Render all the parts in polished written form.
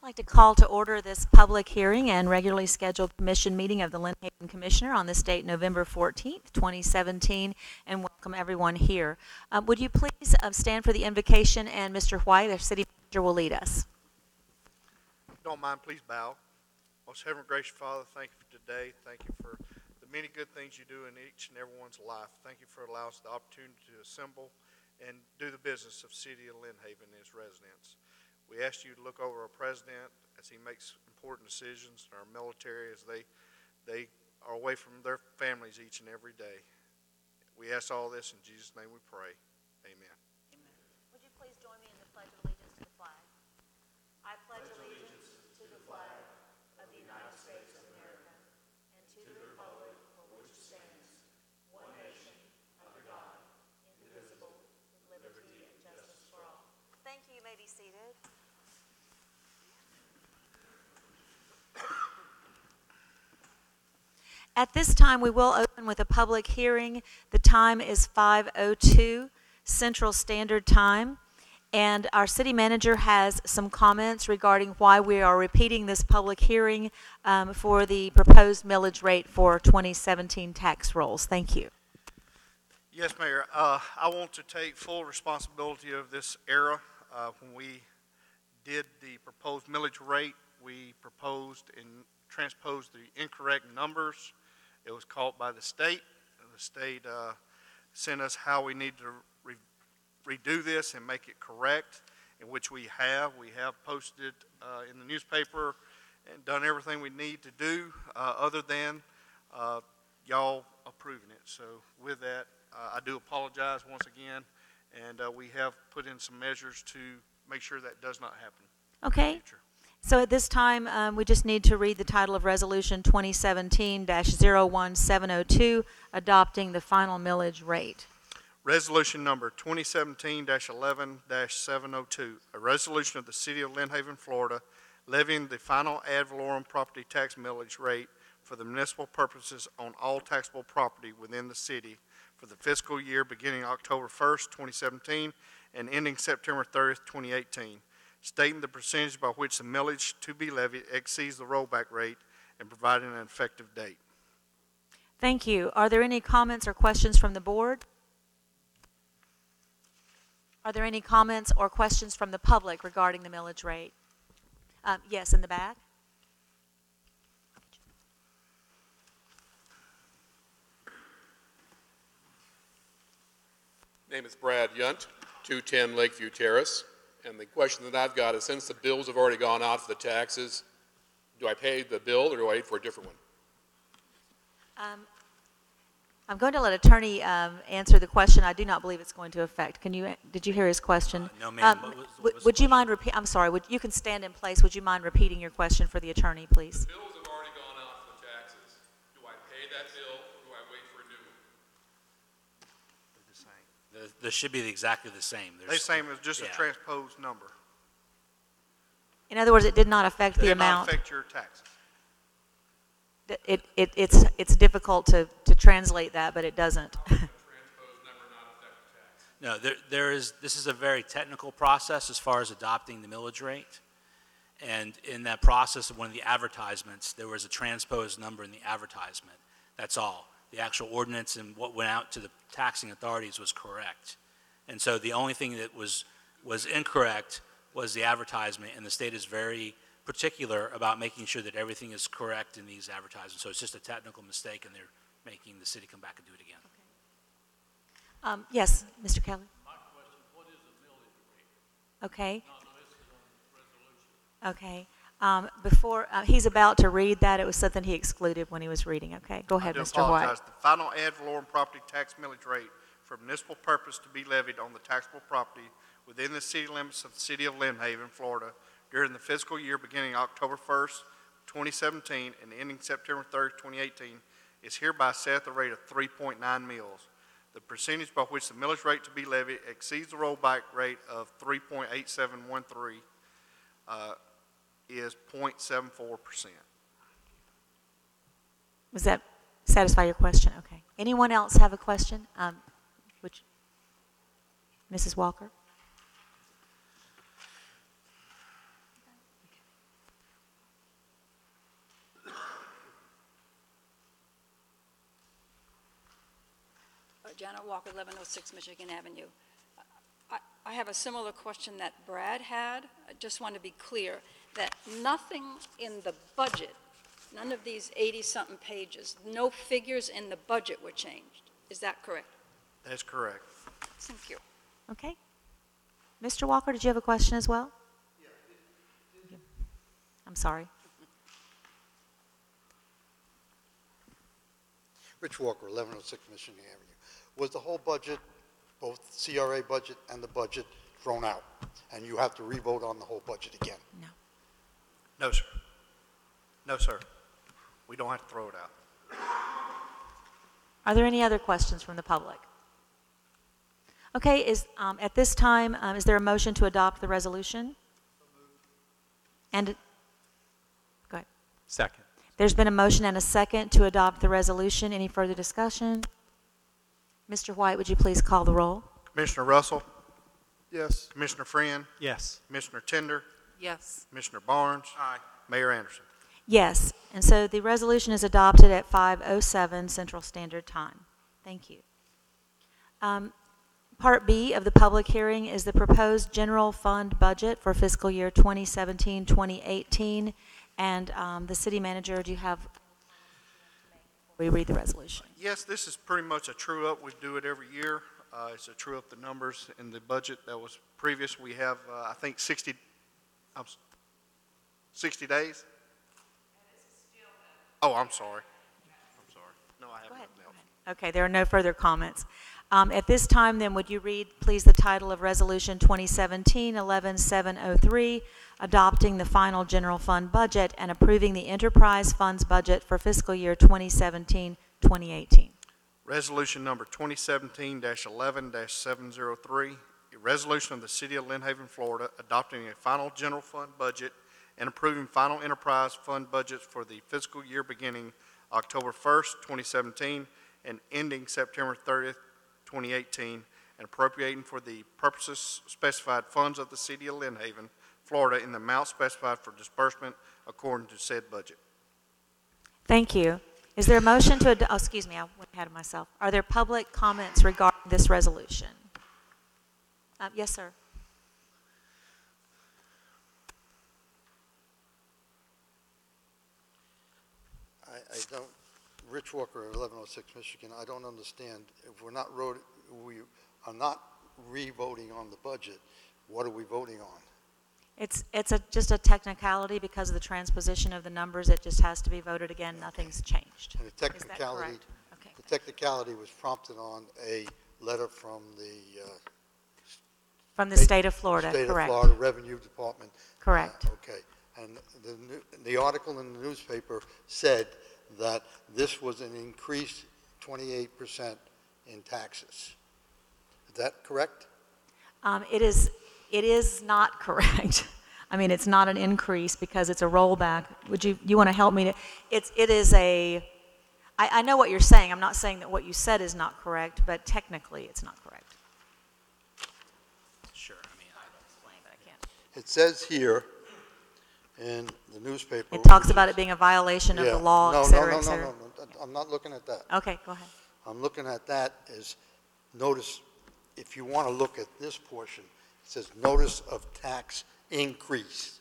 I'd like to call to order this public hearing and regularly scheduled commission meeting of the Lynn Haven Commissioner on this date, November 14th, 2017, and welcome everyone here. Would you please stand for the invocation, and Mr. White, our city manager, will lead us. If you don't mind, please bow. Most Heavenly Gracious Father, thank you for today. Thank you for the many good things you do in each and everyone's life. Thank you for allowing us the opportunity to assemble and do the business of City of Lynn Haven and its residents. We ask you to look over our president as he makes important decisions, and our military as they are away from their families each and every day. We ask all this in Jesus' name we pray. Amen. Amen. Would you please join me in the Pledge of Allegiance to the flag? I pledge allegiance to the flag of the United States of America and to the republic for which it stands, one nation, under God, indivisible, with liberty and justice for all. Thank you. You may be seated. At this time, we will open with a public hearing. The time is 5:02 Central Standard Time, and our city manager has some comments regarding why we are repeating this public hearing for the proposed millage rate for 2017 tax rolls. Thank you. Yes, Mayor. I want to take full responsibility of this error. When we did the proposed millage rate, we proposed and transposed the incorrect numbers. It was caught by the state. The state sent us how we need to redo this and make it correct, in which we have. We have posted it in the newspaper and done everything we need to do other than y'all approving it. So with that, I do apologize once again, and we have put in some measures to make sure that does not happen Okay. in the future. So at this time, we just need to read the title of Resolution 2017-01702, adopting the final millage rate. Resolution number 2017-11-702, a resolution of the City of Lynn Haven, Florida, levying the final ad valorem property tax millage rate for the municipal purposes on all taxable property within the city for the fiscal year beginning October 1st, 2017, and ending September 30th, 2018. Stating the percentage by which the millage to be levied exceeds the rollback rate and providing an effective date. Thank you. Are there any comments or questions from the board? Are there any comments or questions from the public regarding the millage rate? Yes, in the back. Name is Brad Yunt, 210 Lakeview Terrace. And the question that I've got is, since the bills have already gone out for the taxes, do I pay the bill or do I wait for a different one? I'm going to let Attorney answer the question. I do not believe it's going to affect. Did you hear his question? No, ma'am. Would you mind I'm sorry, you can stand in place. Would you mind repeating your question for the attorney, please? The bills have already gone out for the taxes. Do I pay that bill or do I wait for a new one? They're the same. They should be exactly the same. They're the same as just a transposed number. In other words, it did not affect the amount. It did not affect your taxes. It's difficult to translate that, but it doesn't. No, this is a very technical process as far as adopting the millage rate. And in that process of one of the advertisements, there was a transposed number in the advertisement. That's all. The actual ordinance and what went out to the taxing authorities was correct. And so the only thing that was incorrect was the advertisement, and the state is very particular about making sure that everything is correct in these advertisements. So it's just a technical mistake, and they're making the city come back and do it again. Okay. Yes, Mr. Kelly. My question, what is the millage rate? Okay. Not listed on the resolution. Okay. Before he's about to read that, it was something he excluded when he was reading. Okay. Go ahead, Mr. White. The final ad valorem property tax millage rate for municipal purpose to be levied on the taxable property within the city limits of the City of Lynn Haven, Florida, during the fiscal year beginning October 1st, 2017, and ending September 3rd, 2018, is hereby set at the rate of 3.9 mils. The percentage by which the millage rate to be levied exceeds the rollback rate of 3.8713 is 0.74%. Does that satisfy your question? Okay. Anyone else have a question? Mrs. Walker? Janet Walker, 1106 Michigan Avenue. I have a similar question that Brad had. I just want to be clear that nothing in the budget, none of these 80-something pages, no figures in the budget were changed. Is that correct? That's correct. Thank you. Okay. Mr. Walker, did you have a question as well? I'm sorry. Rich Walker, 1106 Michigan Avenue. Was the whole budget, both CRA budget and the budget, thrown out? And you have to re-vote on the whole budget again? No. No, sir. No, sir. We don't have to throw it out. Are there any other questions from the public? Okay, at this time, is there a motion to adopt the resolution? And, go ahead. Second. There's been a motion and a second to adopt the resolution. Any further discussion? Mr. White, would you please call the roll? Commissioner Russell, Yes. Commissioner Friend, Yes. Commissioner Tender, Yes. Commissioner Barnes. Aye. Mayor Anderson. Yes, and so the resolution is adopted at 5:07 Central Standard Time. Thank you. Part B of the public hearing is the proposed general fund budget for fiscal year 2017-2018. And the city manager, do you have, we read the resolution? Yes, this is pretty much a true-up. We do it every year. It's a true-up the numbers in the budget that was previous. We have, I think, 60 days? Oh, I'm sorry. I'm sorry. No, I haven't. Go ahead. Okay, there are no further comments. At this time, then, would you read, please, the title of Resolution 2017-11703, adopting the final general fund budget and approving the enterprise funds budget for fiscal year 2017-2018? Resolution number 2017-11-703, a resolution of the City of Lynn Haven, Florida, adopting a final general fund budget and approving final enterprise fund budgets for the fiscal year beginning October 1st, 2017, and ending September 30th, 2018, and appropriating for the purposes specified funds of the City of Lynn Haven, Florida, in the amount specified for disbursement according to said budget. Thank you. Is there a motion to, oh, excuse me, I went ahead of myself. Are there public comments regarding this resolution? Yes, sir. I don't, Rich Walker, 1106 Michigan, I don't understand. If we are not re-voting on the budget, what are we voting on? It's just a technicality because of the transposition of the numbers. It just has to be voted again. Nothing's changed. And the technicality, correct? Okay. the technicality was prompted on a letter from the From the state of Florida, State correct. of Florida Revenue Department. Correct. Okay. And the article in the newspaper said that this was an increase 28% in taxes. Is that correct? It is not correct. I mean, it's not an increase because it's a rollback. Would you want to help me to, it is a, I know what you're saying. I'm not saying that what you said is not correct, but technically it's not correct. Sure, I mean, Explain, but I can't. It says here in the newspaper. It talks about it being a violation of the law, No, et cetera, no, et no, cetera. no, no, I'm not looking at that. Okay, go ahead. I'm looking at that as notice, if you want to look at this portion, it says notice of tax increase.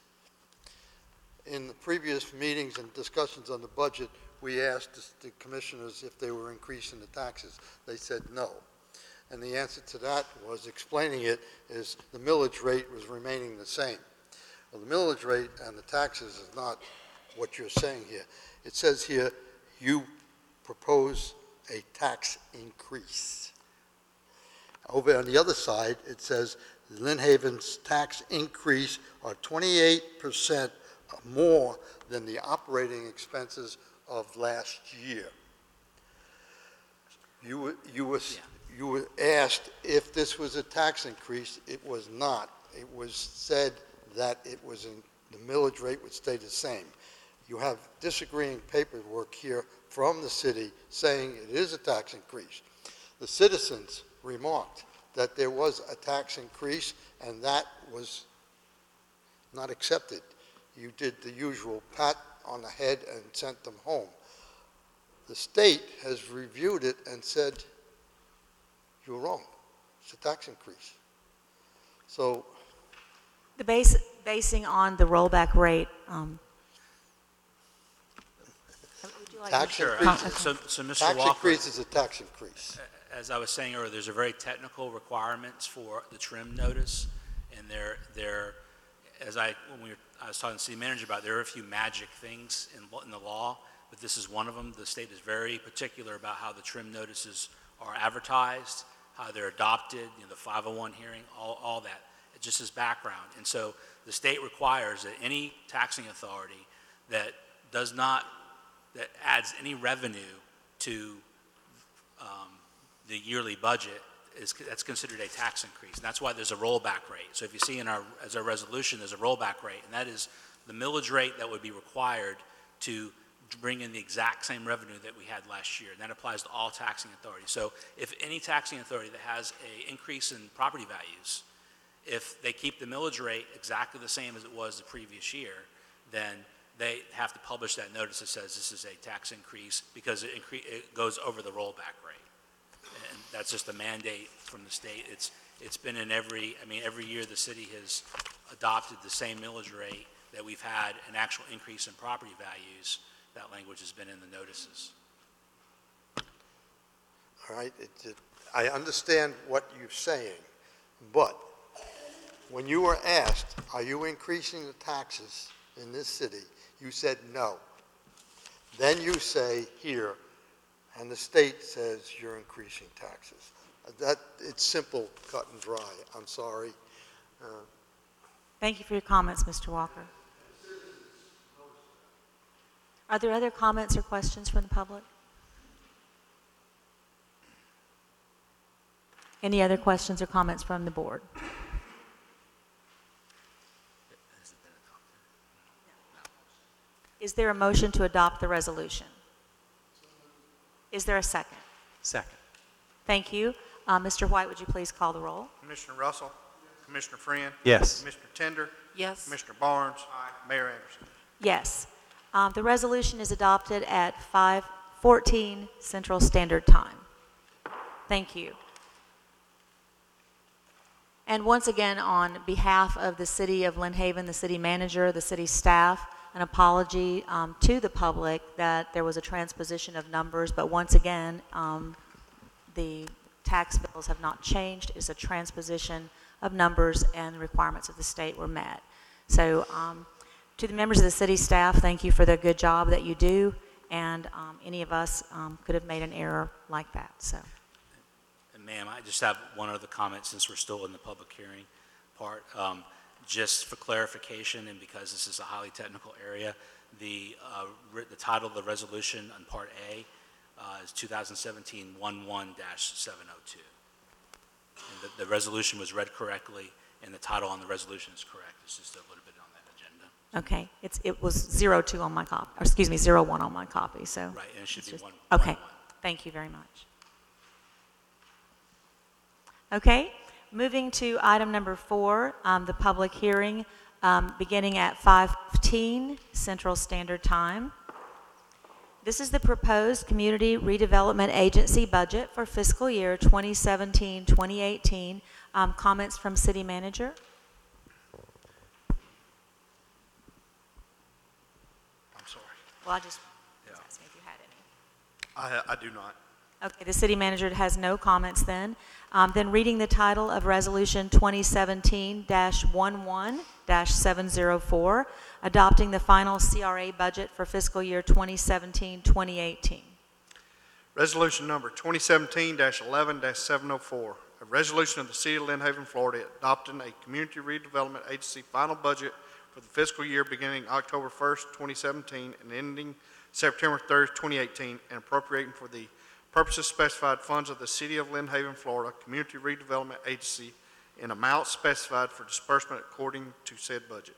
In the previous meetings and discussions on the budget, we asked the commissioners if they were increasing the taxes. They said no. And the answer to that was, explaining it, is the millage rate was remaining the same. Well, the millage rate and the taxes is not what you're saying here. It says here, you propose a tax increase. Over on the other side, it says Lynn Haven's tax increase are 28% more than the operating expenses of last year. You were asked if this was a tax increase. It was not. It was said that it was the millage rate would stay the same. You have disagreeing paperwork here from the city saying it is a tax increase. The citizens remarked that there was a tax increase, and that was not accepted. You did the usual pat on the head and sent them home. The state has reviewed it and said you're wrong. It's a tax increase. So The basing on the rollback rate, would you like tax to- increase, So, Mr. tax Walker, increase is a tax increase. as I was saying earlier, there's a very technical requirements for the trim notice, and I was talking to the city manager about, there are a few magic things in the law, but this is one of them. The state is very particular about how the trim notices are advertised, how they're adopted, the 501 hearing, all that. It just is background. And so the state requires that any taxing authority that adds any revenue to the yearly budget, that's considered a tax increase. And that's why there's a rollback rate. So if you see as our resolution, there's a rollback rate, and that is the millage rate that would be required to bring in the exact same revenue that we had last year. And that applies to all taxing authorities. So if any taxing authority that has an increase in property values, if they keep the millage rate exactly the same as it was the previous year, then they have to publish that notice that says this is a tax increase because it goes over the rollback rate. And that's just a mandate from the state. It's been in every year the city has adopted the same millage rate that we've had an actual increase in property values. That language has been in the notices. All right, I understand what you're saying, but when you were asked, are you increasing the taxes in this city, you said no. Then you say here, and the state says you're increasing taxes. It's simple, cut and dry. I'm sorry. Thank you for your comments, Mr. Walker. Are there other comments or questions from the public? Any other questions or comments from the board? Is there a motion to adopt the resolution? Is there a second? Second. Thank you. Mr. White, would you please call the roll? Commissioner Russell? Commissioner Friend? Yes. Commissioner Tender? Yes. Commissioner Barnes? Mayor Anderson? Yes. The resolution is adopted at 5:14 Central Standard Time. Thank you. And once again, on behalf of the City of Lynn Haven, the city manager, the city staff, an apology to the public that there was a transposition of numbers, but once again, the tax bills have not changed. It's a transposition of numbers, and the requirements of the state were met. So to the members of the city staff, thank you for the good job that you do, and any of us could have made an error like that. So. And ma'am, I just have one other comment since we're still in the public hearing part. Just for clarification, and because this is a highly technical area, the title of the resolution on Part A is 2017-11-702. And the resolution was read correctly, and the title on the resolution is correct. It's just a little bit on that agenda. Okay, it was 02 on my copy, or excuse me, 01 on my copy, so. Right, and it should be just, one. Okay, 1-1. thank you very much. Okay, moving to item number 4, the public hearing, beginning at 5:15 Central Standard Time. This is the proposed Community Redevelopment Agency budget for fiscal year 2017-2018. Comments from City Manager? I'm sorry. Well, I just Yeah. was asking if you had any. I do not. Okay, the city manager has no comments then. Then reading the title of Resolution 2017-11-704, adopting the final CRA budget for fiscal year 2017-2018. Resolution number 2017-11-704, a resolution of the City of Lynn Haven, Florida, adopting a Community Redevelopment Agency final budget for the fiscal year beginning October 1st, 2017, and ending September 3rd, 2018, and appropriating for the purposes specified funds of the City of Lynn Haven, Florida, Community Redevelopment Agency in amounts specified for disbursement according to said budget.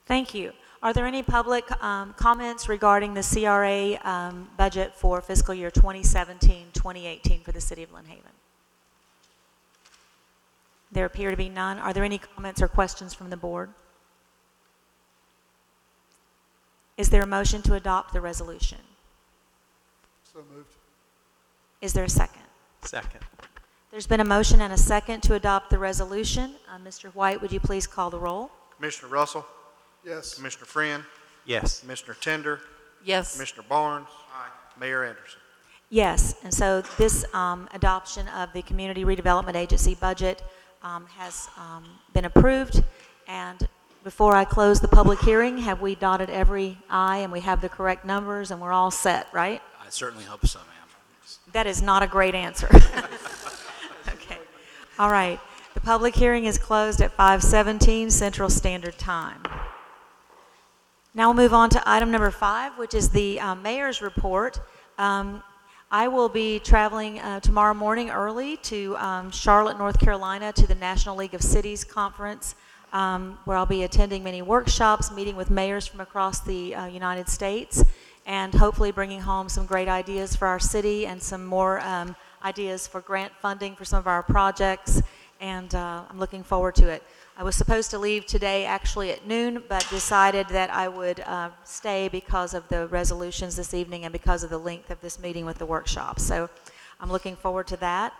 Thank you. Are there any public comments regarding the CRA budget for fiscal year 2017-2018 for the City of Lynn Haven? There appear to be none. Are there any comments or questions from the board? Is there a motion to adopt the resolution? So moved. Is there a second? Second. There's been a motion and a second to adopt the resolution. Mr. White, would you please call the roll? Commissioner Russell, Yes. Commissioner Friend, Yes. Commissioner Tender, Yes. Commissioner Barnes, Mayor Anderson. Yes, and so this adoption of the Community Redevelopment Agency budget has been approved. And before I close the public hearing, have we dotted every I and we have the correct numbers and we're all set, right? I certainly hope so, ma'am. That is not a great answer. Okay. All right. The public hearing is closed at 5:17 Central Standard Time. Now we'll move on to item number 5, which is the mayor's report. I will be traveling tomorrow morning early to Charlotte, North Carolina, to the National League of Cities Conference, where I'll be attending many workshops, meeting with mayors from across the United States, and hopefully bringing home some great ideas for our city and some more ideas for grant funding for some of our projects, and I'm looking forward to it. I was supposed to leave today actually at noon, but decided that I would stay because of the resolutions this evening and because of the length of this meeting with the workshop. So I'm looking forward to that.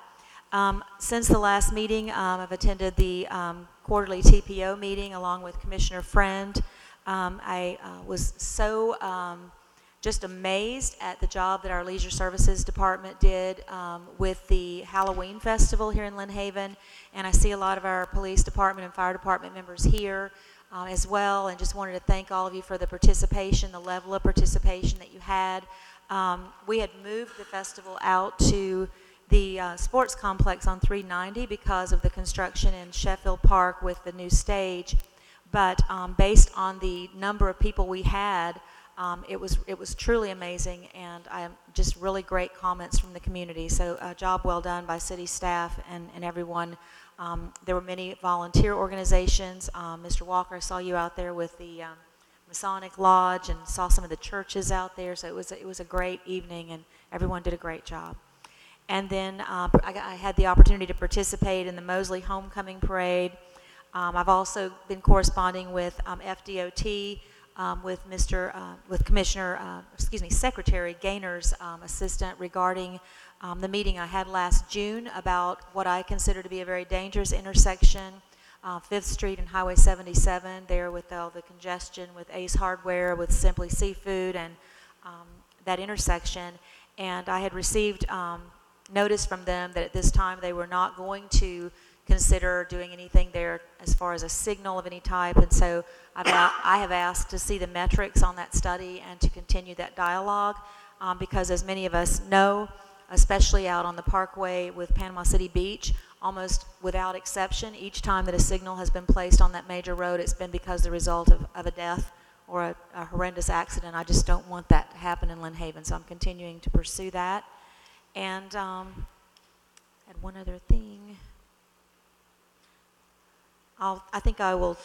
Since the last meeting, I've attended the quarterly TPO meeting along with Commissioner Friend. I was so just amazed at the job that our Leisure Services Department did with the Halloween Festival here in Lynn Haven. And I see a lot of our police department and fire department members here as well, and just wanted to thank all of you for the participation, the level of participation that you had. We had moved the festival out to the sports complex on 390 because of the construction in Sheffield Park with the new stage. But based on the number of people we had, it was truly amazing, and just really great comments from the community. So a job well done by city staff and everyone. There were many volunteer organizations. Mr. Walker, I saw you out there with the Masonic Lodge and saw some of the churches out there. So it was a great evening, and everyone did a great job. And then I had the opportunity to participate in the Mosley Homecoming Parade. I've also been corresponding with FDOT, with Secretary Gaynor's assistant regarding the meeting I had last June about what I consider to be a very dangerous intersection, 5th Street and Highway 77, there with all the congestion with Ace Hardware, with Simply Seafood, and that intersection. And I had received notice from them that at this time they were not going to consider doing anything there as far as a signal of any type. And so I have asked to see the metrics on that study and to continue that dialogue because, as many of us know, especially out on the Parkway with Panama City Beach, almost without exception, each time that a signal has been placed on that major road, it's been because the result of a death or a horrendous accident. I just don't want that to happen in Lynn Haven, so I'm continuing to pursue that. And I had one other thing. I think I will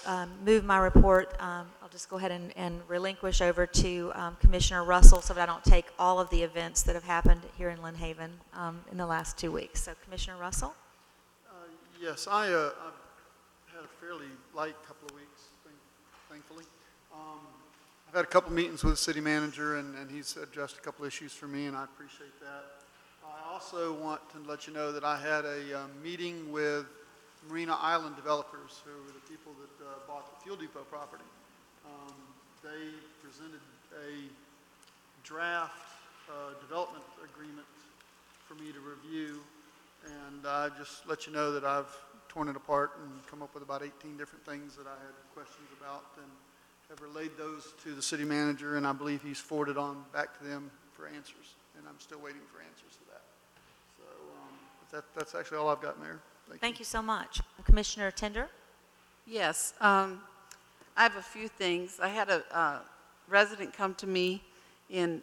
move my report. I'll just go ahead and relinquish over to Commissioner Russell so that I don't take all of the events that have happened here in Lynn Haven in the last 2 weeks. So, Commissioner Russell? Yes, I've had a fairly light couple of weeks, thankfully. I've had a couple meetings with the city manager, and he's addressed a couple issues for me, and I appreciate that. I also want to let you know that I had a meeting with Marina Island developers, who were the people that bought the Fuel Depot property. They presented a draft development agreement for me to review, and I just let you know that I've torn it apart and come up with about 18 different things that I had questions about, and have relayed those to the city manager, and I believe he's forwarded on back to them for answers, and I'm still waiting for answers to that. So that's actually all I've got, Mayor. Thank you so much. Commissioner Tender? Yes, I have a few things. I had a resident come to me in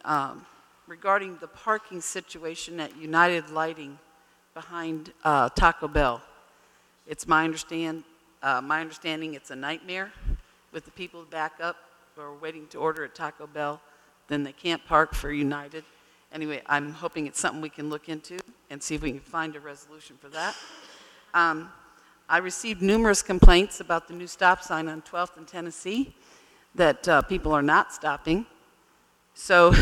regarding the parking situation at United Lighting behind Taco Bell. It's my understanding it's a nightmare with the people who back up who are waiting to order at Taco Bell, then they can't park for United. Anyway, I'm hoping it's something we can look into and see if we can find a resolution for that. I received numerous complaints about the new stop sign on 12th and Tennessee, that people are not stopping. So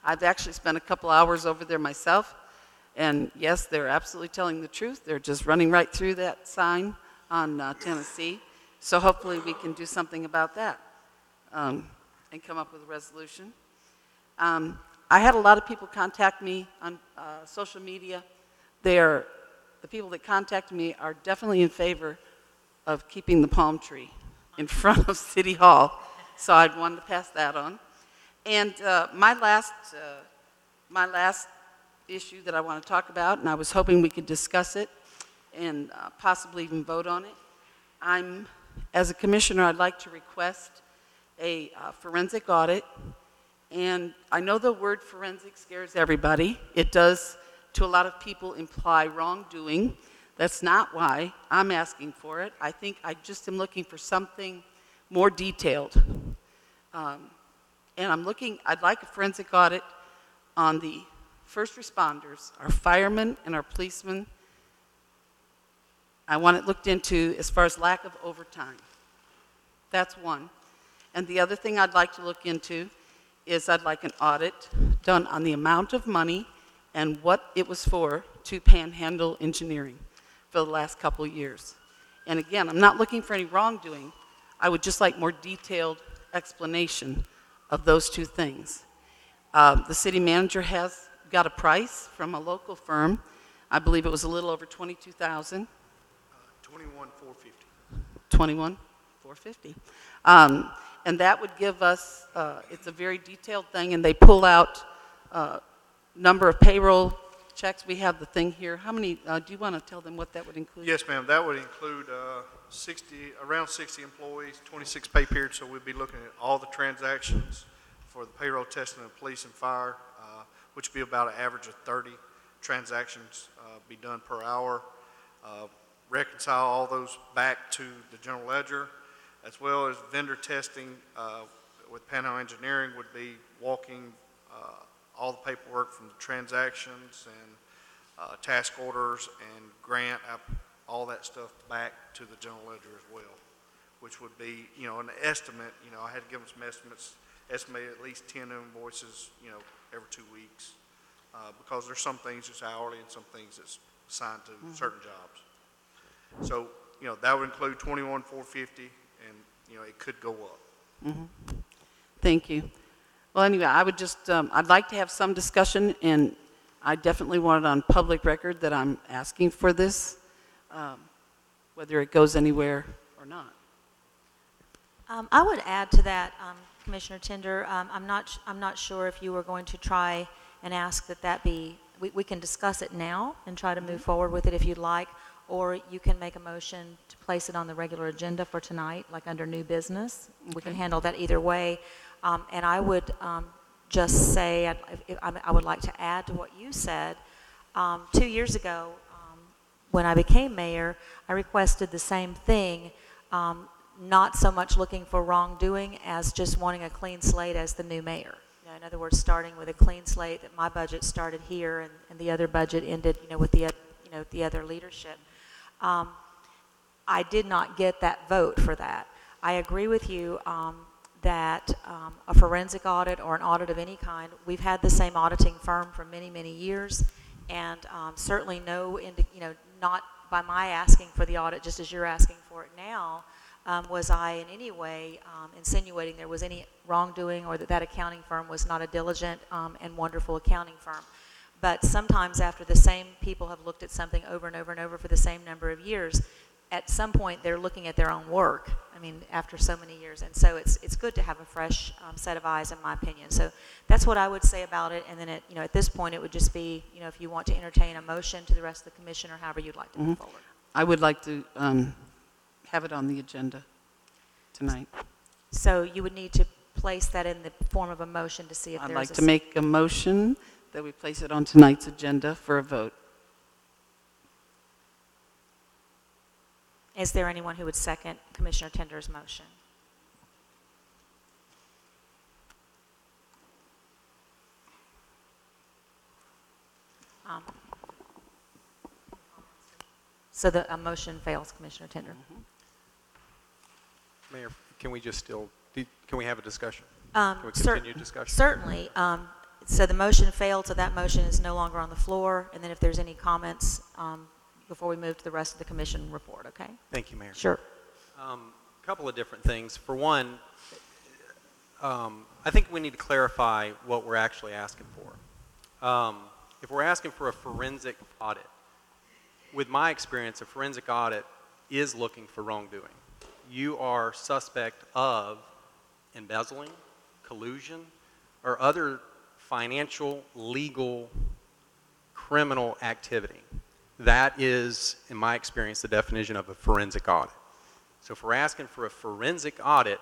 I've actually spent a couple hours over there myself And yes, they're absolutely telling the truth. They're just running right through that sign on Tennessee. So hopefully we can do something about that and come up with a resolution. I had a lot of people contact me on social media. The people that contacted me are definitely in favor of keeping the palm tree in front of City Hall. So I wanted to pass that on. And my last issue that I want to talk about, and I was hoping we could discuss it and possibly even vote on it. As a commissioner, I'd like to request a forensic audit. And I know the word forensic scares everybody. It does, to a lot of people, imply wrongdoing. That's not why I'm asking for it. I think I just am looking for something more detailed. And I'd like a forensic audit on the first responders, our firemen and our policemen. I want it looked into as far as lack of overtime. That's one. And the other thing I'd like to look into is I'd like an audit done on the amount of money and what it was for to Panhandle Engineering for the last couple of years. And again, I'm not looking for any wrongdoing. I would just like more detailed explanation of those two things. The city manager has got a price from a local firm. I believe it was a little over $22,000. $21,450. $21,450. And that would give us, it's a very detailed thing, and they pull out number of payroll checks. We have the thing here. How many, do you want to tell them what that would include? Yes, ma'am. That would include around 60 employees, 26 pay periods. So we'd be looking at all the transactions for the payroll testing of police and fire, which would be about an average of 30 transactions be done per hour. Reconcile all those back to the general ledger, as well as vendor testing with Panhandle Engineering would be walking all the paperwork from the transactions and task orders and grant, all that stuff back to the general ledger as well, which would be, an estimate. I had to give them some estimates, estimate at least 10 invoices, every 2 weeks, because there's some things that's hourly and some things that's assigned to certain jobs. So, that would include $21,450, and, it could go up. Mm-hmm. Thank you. Well, anyway, I would just, I'd like to have some discussion, and I definitely want it on public record that I'm asking for this, whether it goes anywhere or not. I would add to that, Commissioner Tender, I'm not sure if you were going to try and ask that be, we can discuss it now and try to move forward with it if you'd like, or you can make a motion to place it on the regular agenda for tonight, like under new business. We can handle that either way. And I would just say, I would like to add to what you said. 2 years ago, when I became mayor, I requested the same thing, not so much looking for wrongdoing as just wanting a clean slate as the new mayor. In other words, starting with a clean slate, that my budget started here and the other budget ended, with the other leadership. I did not get that vote for that. I agree with you that a forensic audit or an audit of any kind, we've had the same auditing firm for many, many years, and certainly not by my asking for the audit, just as you're asking for it now, was I in any way insinuating there was any wrongdoing or that accounting firm was not a diligent and wonderful accounting firm. But sometimes after the same people have looked at something over and over and over for the same number of years, at some point they're looking at their own work, after so many years. And so it's good to have a fresh set of eyes, in my opinion. So that's what I would say about it. And then at this point it would just be, if you want to entertain a motion to the rest of the commission or however you'd like to move forward. I would like to have it on the agenda tonight. So you would need to place that in the form of a motion to see if I'd there's like to make a motion that we place it on tonight's agenda for a vote. Is there anyone who would second Commissioner Tender's motion? So a motion fails, Commissioner Tender. Mayor, can we just can we have a discussion? Can we continue discussion? Certainly. So the motion failed, so that motion is no longer on the floor. And then if there's any comments before we move to the rest of the commission report, okay? Thank you, Mayor. Sure. A couple of different things. For one, I think we need to clarify what we're actually asking for. If we're asking for a forensic audit, with my experience, a forensic audit is looking for wrongdoing. You are suspect of embezzling, collusion, or other financial, legal, criminal activity. That is, in my experience, the definition of a forensic audit. So if we're asking for a forensic audit,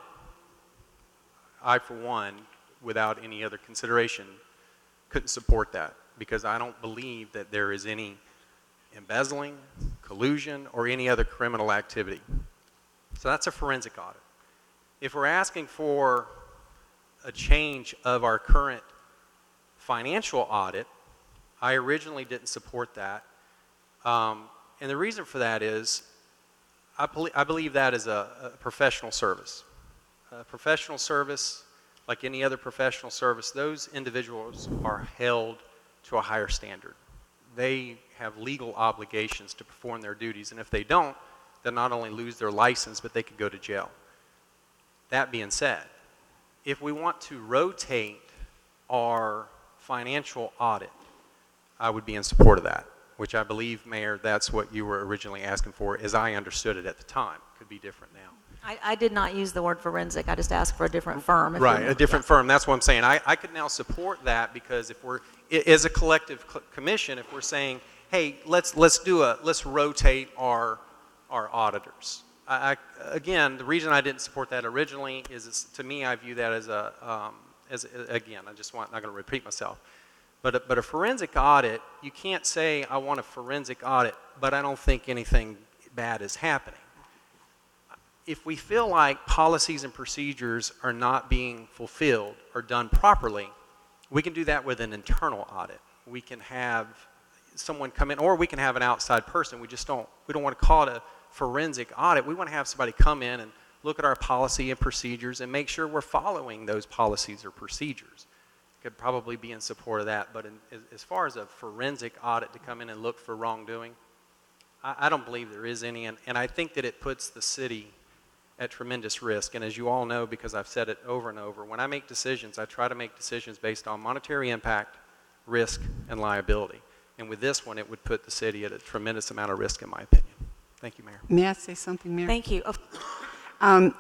I, for one, without any other consideration, couldn't support that because I don't believe that there is any embezzling, collusion, or any other criminal activity. So that's a forensic audit. If we're asking for a change of our current financial audit, I originally didn't support that. And the reason for that is I believe that is a professional service. A professional service, like any other professional service, those individuals are held to a higher standard. They have legal obligations to perform their duties, and if they don't, they'll not only lose their license, but they could go to jail. That being said, if we want to rotate our financial audit, I would be in support of that, which I believe, Mayor, that's what you were originally asking for, as I understood it at the time. Could be different now. I did not use the word forensic. I just asked for a different firm. Right, a different firm. That's what I'm saying. I could now support that because if we're, as a collective commission, if we're saying, hey, let's rotate our auditors. Again, the reason I didn't support that originally is, to me, I view that as again, I just not going to repeat myself. But a forensic audit, you can't say I want a forensic audit, but I don't think anything bad is happening. If we feel like policies and procedures are not being fulfilled or done properly, we can do that with an internal audit. We can have someone come in, or we can have an outside person. We don't want to call it a forensic audit. We want to have somebody come in and look at our policy and procedures and make sure we're following those policies or procedures. Could probably be in support of that, but as far as a forensic audit to come in and look for wrongdoing, I don't believe there is any, and I think that it puts the city at tremendous risk. And as you all know, because I've said it over and over, when I make decisions, I try to make decisions based on monetary impact, risk, and liability. And with this one, it would put the city at a tremendous amount of risk, in my opinion. Thank you, Mayor. May I say something, Mayor? Thank you. And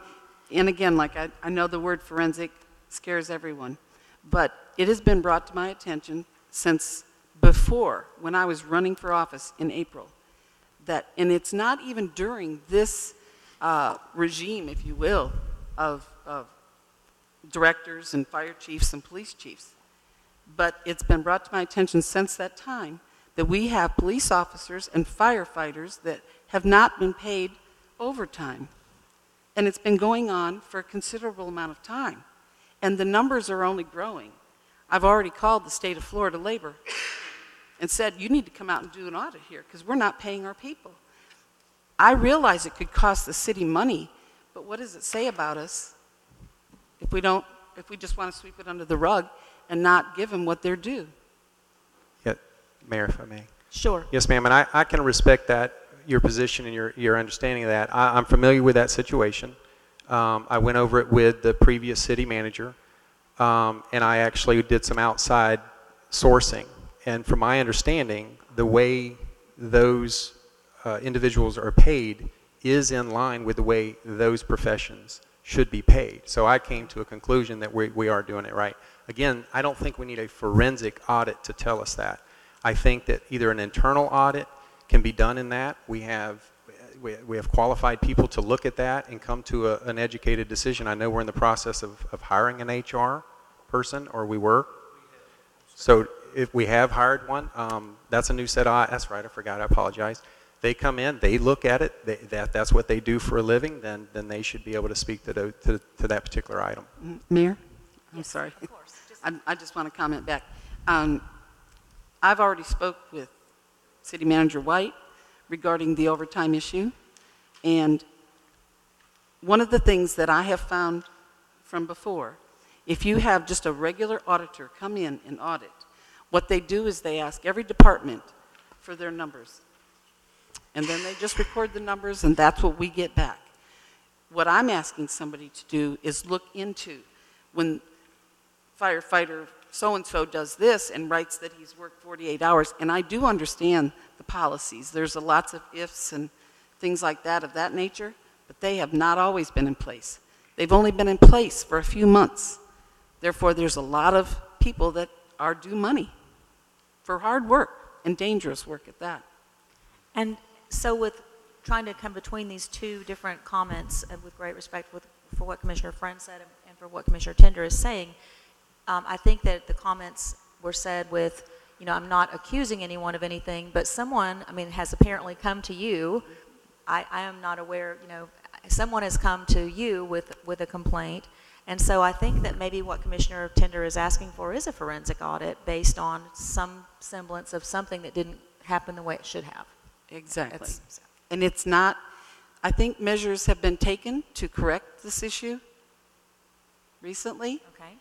again, like I know the word forensic scares everyone, but it has been brought to my attention since before, when I was running for office in April, that, and it's not even during this regime, if you will, of directors and fire chiefs and police chiefs, but it's been brought to my attention since that time that we have police officers and firefighters that have not been paid overtime. And it's been going on for a considerable amount of time. And the numbers are only growing. I've already called the state of Florida Labor and said, you need to come out and do an audit here because we're not paying our people. I realize it could cost the city money, but what does it say about us if we just want to sweep it under the rug and not give them what they're due? Yeah, Mayor, if I may. Sure. Yes, ma'am, and I can respect that, your position and your understanding of that. I'm familiar with that situation. I went over it with the previous city manager, and I actually did some outside sourcing. And from my understanding, the way those individuals are paid is in line with the way those professions should be paid. So I came to a conclusion that we are doing it right. Again, I don't think we need a forensic audit to tell us that. I think that either an internal audit can be done in that. We have qualified people to look at that and come to an educated decision. I know we're in the process of hiring an HR person, or we were. So if we have hired one, that's a new set of eyes. That's right, I forgot, I apologize. They come in, they look at it, that's what they do for a living, then they should be able to speak to that particular item. Mayor? I'm sorry. Of course. I just want to comment back. I've already spoke with City Manager White regarding the overtime issue, and one of the things that I have found from before If you have just a regular auditor come in and audit, what they do is they ask every department for their numbers. And then they just record the numbers, and that's what we get back. What I'm asking somebody to do is look into when firefighter so-and-so does this and writes that he's worked 48 hours, and I do understand the policies. There's lots of ifs and things like that of that nature, but they have not always been in place. They've only been in place for a few months. Therefore, there's a lot of people that are due money for hard work and dangerous work at that. And so with trying to come between these two different comments, with great respect for what Commissioner Friend said and for what Commissioner Tender is saying, I think that the comments were said with, you know, I'm not accusing anyone of anything, but someone, I mean, has apparently come to you. I am not aware, you know, someone has come to you with a complaint. And so I think that maybe what Commissioner Tender is asking for is a forensic audit based on some semblance of something that didn't happen the way it should have. Exactly. And it's not, I think measures have been taken to correct this issue recently. Okay.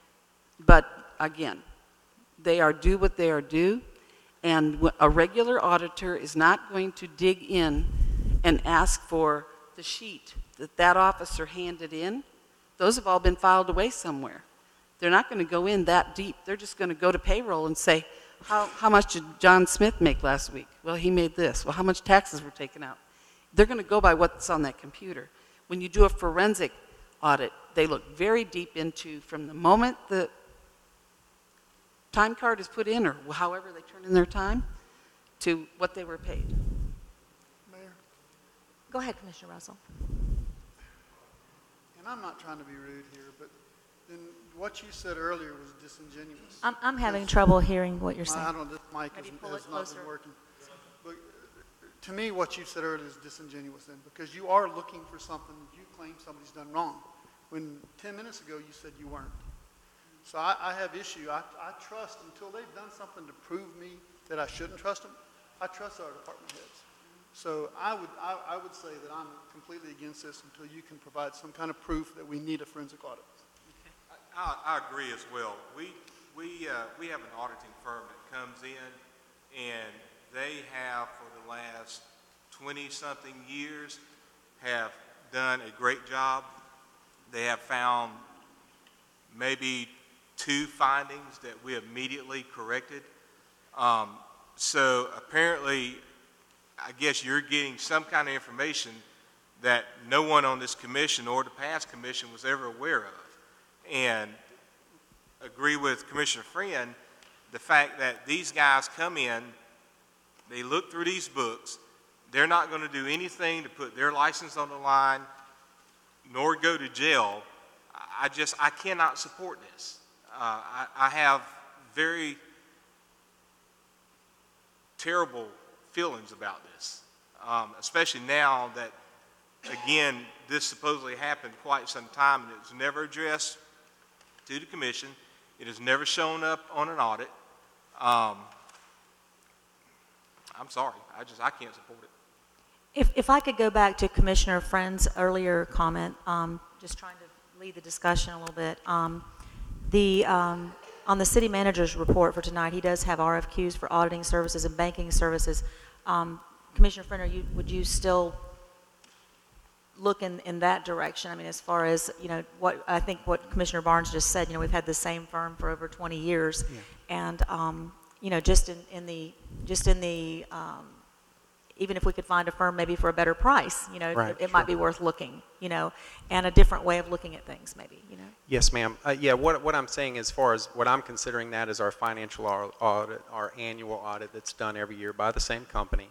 But again, they are due what they are due, and a regular auditor is not going to dig in and ask for the sheet that that officer handed in. Those have all been filed away somewhere. They're not going to go in that deep. They're just going to go to payroll and say, how much did John Smith make last week? Well, he made this. Well, how much taxes were taken out? They're going to go by what's on that computer. When you do a forensic audit, they look very deep into, from the moment the time card is put in, or however they turn in their time, to what they were paid. Mayor, Go ahead, Commissioner Russell. and I'm not trying to be rude here, but then what you said earlier was disingenuous. I'm having trouble hearing what you're saying. I don't, this mic Maybe has pull it not closer. been working. But to me, what you said earlier is disingenuous then, because you are looking for something that you claim somebody's done wrong, when 10 minutes ago you said you weren't. So I have issue. I trust, until they've done something to prove me that I shouldn't trust them, I trust our department heads. So I would say that I'm completely against this until you can provide some kind of proof that we need a forensic audit. I agree as well. We have an auditing firm that comes in, and they have for the last 20-something years have done a great job. They have found maybe 2 findings that we immediately corrected. So apparently, I guess you're getting some kind of information that no one on this commission or the past commission was ever aware of. And agree with Commissioner Friend, the fact that these guys come in, they look through these books, they're not going to do anything to put their license on the line, nor go to jail. I cannot support this. I have very terrible feelings about this, especially now that, again, this supposedly happened quite some time and it was never addressed to the commission. It has never shown up on an audit. I'm sorry, I can't support it. If I could go back to Commissioner Friend's earlier comment, just trying to lead the discussion a little bit. On the city manager's report for tonight, he does have RFQs for auditing services and banking services. Commissioner Friend, would you still look in that direction? I mean, as far as, you know, what I think what Commissioner Barnes just said, you know, we've had the same firm for over 20 years. Yeah. And, you know, just in the even if we could find a firm maybe for a better price, you know, right, it might be worth looking, you know, and a different way of looking at things maybe, you know. Yes, ma'am. Yeah, what I'm saying as far as what I'm considering that is our financial audit, our annual audit that's done every year by the same company.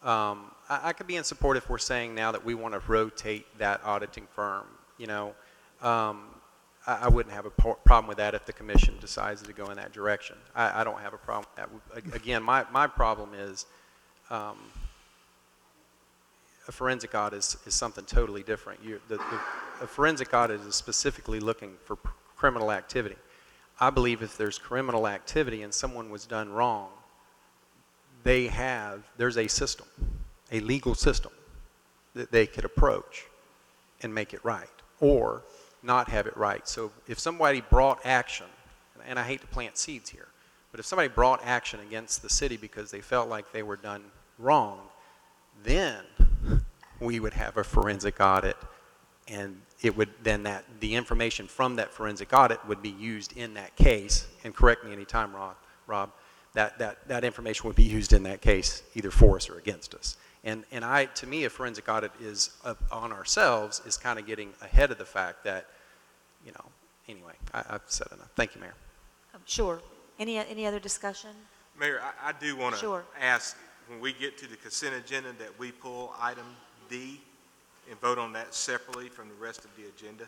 I could be in support if we're saying now that we want to rotate that auditing firm. You know, I wouldn't have a problem with that if the commission decides to go in that direction. I don't have a problem with that. Again, my problem is a forensic audit is something totally different. A forensic audit is specifically looking for criminal activity. I believe if there's criminal activity and someone was done wrong, there's a system, a legal system that they could approach and make it right. Or not have it right. So if somebody brought action, and I hate to plant seeds here, but if somebody brought action against the city because they felt like they were done wrong, then we would have a forensic audit, and it would then the information from that forensic audit would be used in that case. And correct me anytime, Rob. That information would be used in that case, either for us or against us. And to me, a forensic audit is on ourselves is kind of getting ahead of the fact that, you know, anyway, I've said enough. Thank you, Mayor. Sure. Any other discussion? Mayor, I do want to Sure. ask, when we get to the consent agenda, that we pull item D and vote on that separately from the rest of the agenda.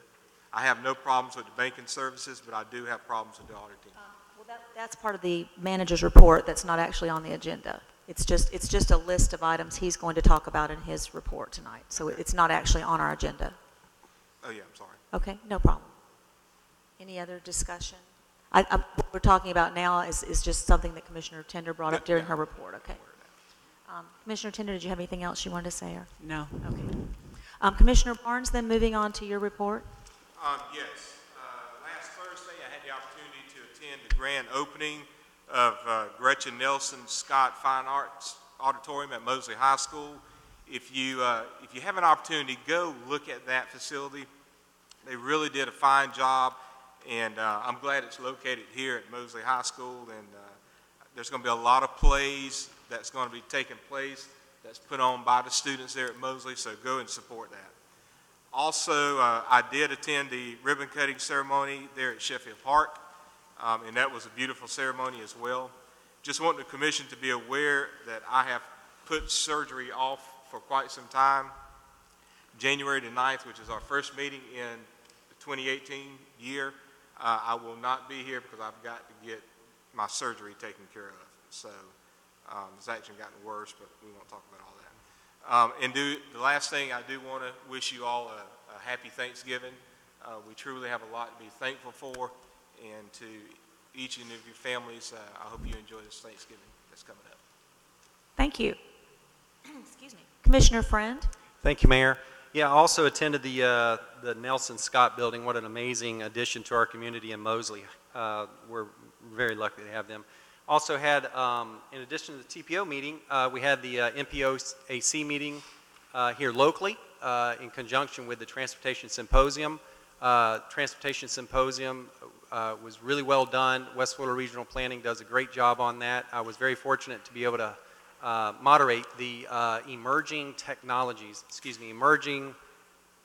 I have no problems with the banking services, but I do have problems with the auditing. Well, that's part of the manager's report that's not actually on the agenda. It's just a list of items he's going to talk about in his report tonight. So it's not actually on our agenda. Oh, yeah, I'm sorry. Okay, no problem. Any other discussion? What we're talking about now is just something that Commissioner Tender brought up during her report, okay? Commissioner Tender, did you have anything else you wanted to say? Or? No. Okay. Commissioner Barnes, then moving on to your report. Yes. Last Thursday, I had the opportunity to attend the grand opening of Gretchen Nelson Scott Fine Arts Auditorium at Mosley High School. If you have an opportunity, go look at that facility. They really did a fine job, and I'm glad it's located here at Mosley High School. And there's going to be a lot of plays that's going to be taking place that's put on by the students there at Mosley, so go and support that. Also, I did attend the ribbon cutting ceremony there at Sheffield Park, and that was a beautiful ceremony as well. Just want the commission to be aware that I have put surgery off for quite some time. January the 9th, which is our first meeting in the 2018 year, I will not be here because I've got to get my surgery taken care of. So it's actually gotten worse, but we won't talk about all that. And the last thing, I do want to wish you all a happy Thanksgiving. We truly have a lot to be thankful for, and to each and of your families, I hope you enjoy this Thanksgiving that's coming up. Thank you. Excuse me. Commissioner Friend? Thank you, Mayor. Yeah, I also attended the Nelson Scott Building. What an amazing addition to our community in Mosley. We're very lucky to have them. Also had, in addition to the TPO meeting, we had the MPOAC meeting here locally in conjunction with the Transportation Symposium. Transportation Symposium was really well done. West Florida Regional Planning does a great job on that. I was very fortunate to be able to moderate the emerging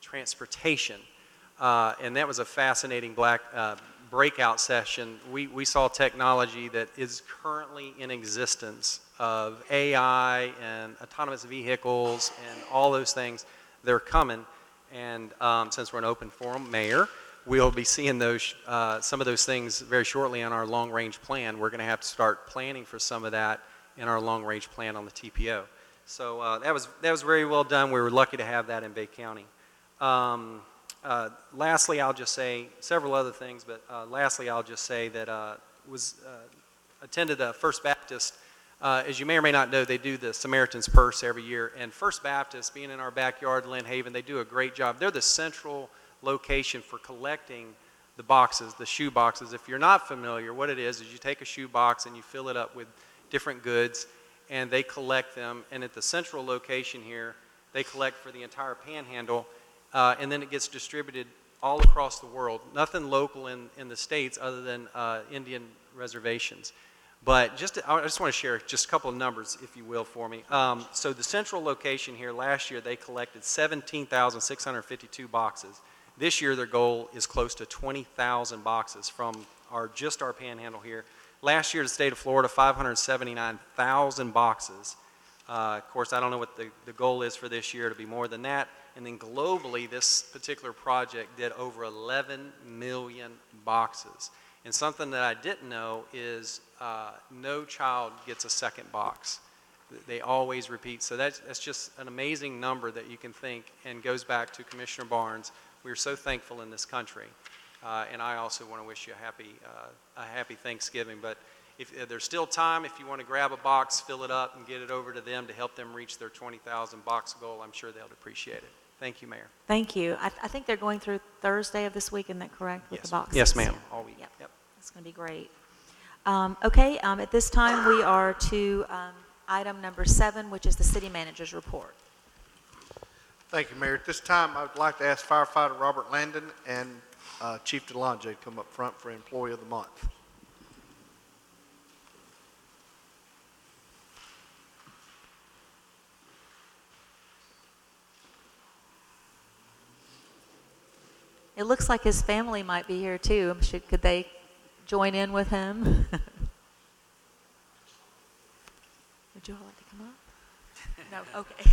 transportation. And that was a fascinating breakout session. We saw technology that is currently in existence of AI and autonomous vehicles and all those things. They're coming. And since we're an open forum, Mayor, we'll be seeing those some of those things very shortly on our long-range plan. We're going to have to start planning for some of that in our long-range plan on the TPO. So that was very well done. We were lucky to have that in Bay County. Lastly, I'll just say several other things, but lastly, I'll just say that attended First Baptist. As you may or may not know, they do the Samaritan's Purse every year, and First Baptist, being in our backyard, Lynn Haven, they do a great job. They're the central location for collecting the boxes, the shoe boxes. If you're not familiar, what it is you take a shoe box and you fill it up with different goods, and they collect them. And at the central location here, they collect for the entire Panhandle, and then it gets distributed all across the world. Nothing local in the States other than Indian reservations. But I just want to share just a couple of numbers, if you will, for me. So the central location here, last year they collected 17,652 boxes. This year their goal is close to 20,000 boxes from just our Panhandle here. Last year, the state of Florida, 579,000 boxes. Of course, I don't know what the goal is for this year. To be more than that. And then globally, this particular project did over 11 million boxes. And something that I didn't know is no child gets a second box. They always repeat. So that's just an amazing number that you can think, and goes back to Commissioner Barnes. We're so thankful in this country. And I also want to wish you a happy Thanksgiving. But if there's still time, if you want to grab a box, fill it up, and get it over to them to help them reach their 20,000 box goal, I'm sure they'll appreciate it. Thank you, Mayor. Thank you. I think they're going through Thursday of this week, isn't that correct, with the Yes. boxes? Yes, ma'am, all week. Yep. Yep. That's going to be great. Okay, at this time, we are to item number 7, which is the city manager's report. Thank you, Mayor. At this time, I would like to ask firefighter Robert Landon and Chief DeLonge to come up front for Employee of the Month. It looks like his family might be here too. Could they join in with him? Would you all like to come up? No, okay.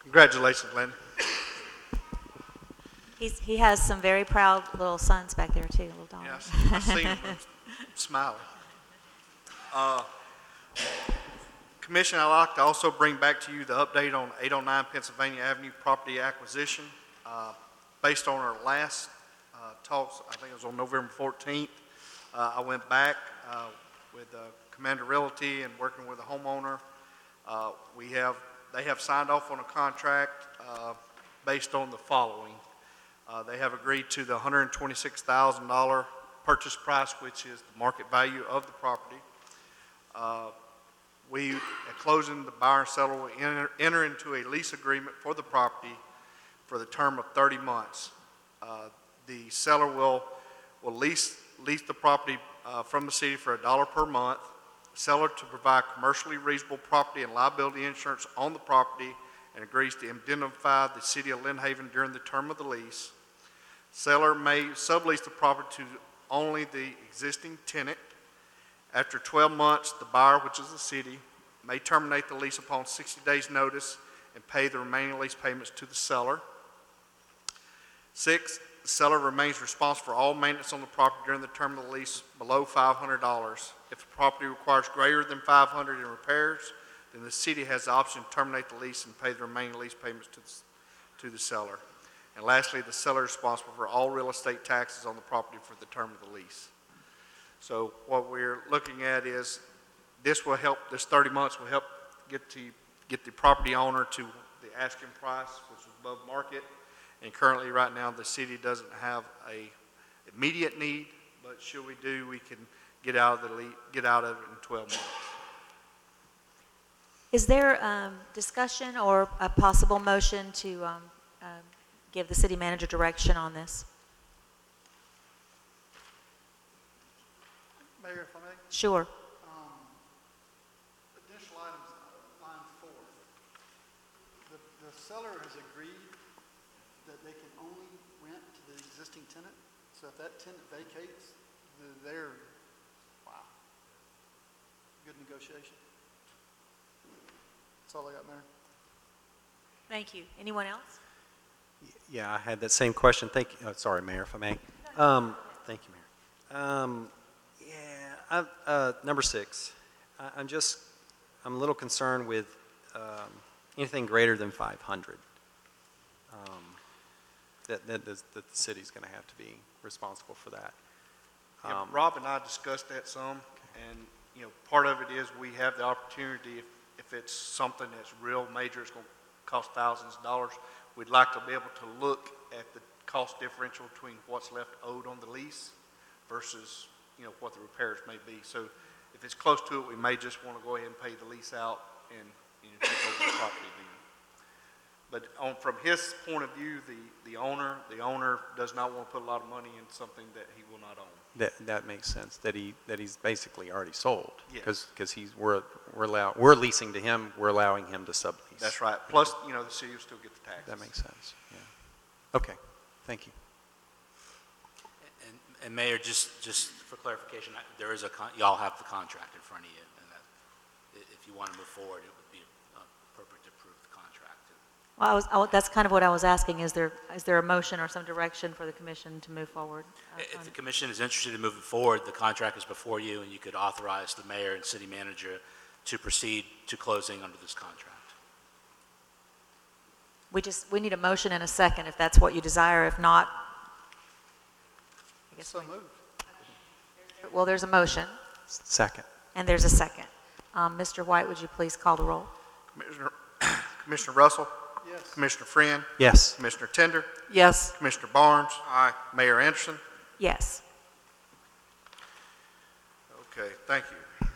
Congratulations, Landon. He has some very proud little sons back there too, little daughters. Yes, I've seen him smiling. Commission, I'd like to also bring back to you the update on 809 Pennsylvania Avenue property acquisition. Based on our last talks, I think it was on November 14th, I went back with Commander Realty and working with the homeowner. They have signed off on a contract based on the following. They have agreed to the $126,000 purchase price, which is the market value of the property. At closing, the buyer and seller will enter into a lease agreement for the property for the term of 30 months. The seller will lease the property from the city for $1 per month. Seller to provide commercially reasonable property and liability insurance on the property and agrees to indemnify the city of Lynn Haven during the term of the lease. Seller may sublease the property to only the existing tenant. After 12 months, the buyer, which is the city, may terminate the lease upon 60 days' notice and pay the remaining lease payments to the seller. 6, the seller remains responsible for all maintenance on the property during the term of the lease below $500. If the property requires greater than $500 in repairs, then the city has the option to terminate the lease and pay the remaining lease payments to the seller. And lastly, the seller is responsible for all real estate taxes on the property for the term of the lease. So what we're looking at is this 30 months will help get the property owner to the asking price, which is above market. And currently, right now, the city doesn't have a immediate need, but should we do, we can get out of it in 12 months. Is there discussion or a possible motion to give the city manager direction on this? Mayor, if I may? Sure. Additional items, line 4. The seller has agreed that they can only rent to the existing tenant. So if that tenant vacates, wow. Good negotiation. That's all I got, Mayor. Thank you. Anyone else? Yeah, I had that same question. Thank you. Oh, sorry, Mayor, if I may. Thank you, Mayor. Number 6. I'm a little concerned with anything greater than 500. That the city's going to have to be responsible for that. Yeah, Rob and I discussed that some. And, you know, part of it is we have the opportunity, if it's something that's real major, it's going to cost thousands of dollars, we'd like to be able to look at the cost differential between what's left owed on the lease versus, you know, what the repairs may be. So if it's close to it, we may just want to go ahead and pay the lease out and, you know, take over the property then. But from his point of view, the owner does not want to put a lot of money in something that he will not own. That makes sense, that he's basically already sold. Yes. Because we're leasing to him, we're allowing him to sublease. That's right. Plus, you know, the city will still get the taxes. That makes sense, yeah. Okay, thank you. And Mayor, just for clarification, there is y'all have the contract in front of you, and that if you want to move forward, it would be appropriate to approve the contract. Well, that's kind of what I was asking. Is there a motion or some direction for the commission to move forward? If the commission is interested in moving forward, the contract is before you, and you could authorize the mayor and city manager to proceed to closing under this contract. We need a motion and a second if that's what you desire. If not, I guess So moved. well, there's a motion Second. and there's a second. Mr. White, would you please call the roll? Commissioner Russell? Yes. Commissioner Friend? Yes. Commissioner Tender? Yes. Commissioner Barnes? Aye. Mayor Anderson? Yes. Okay, thank you.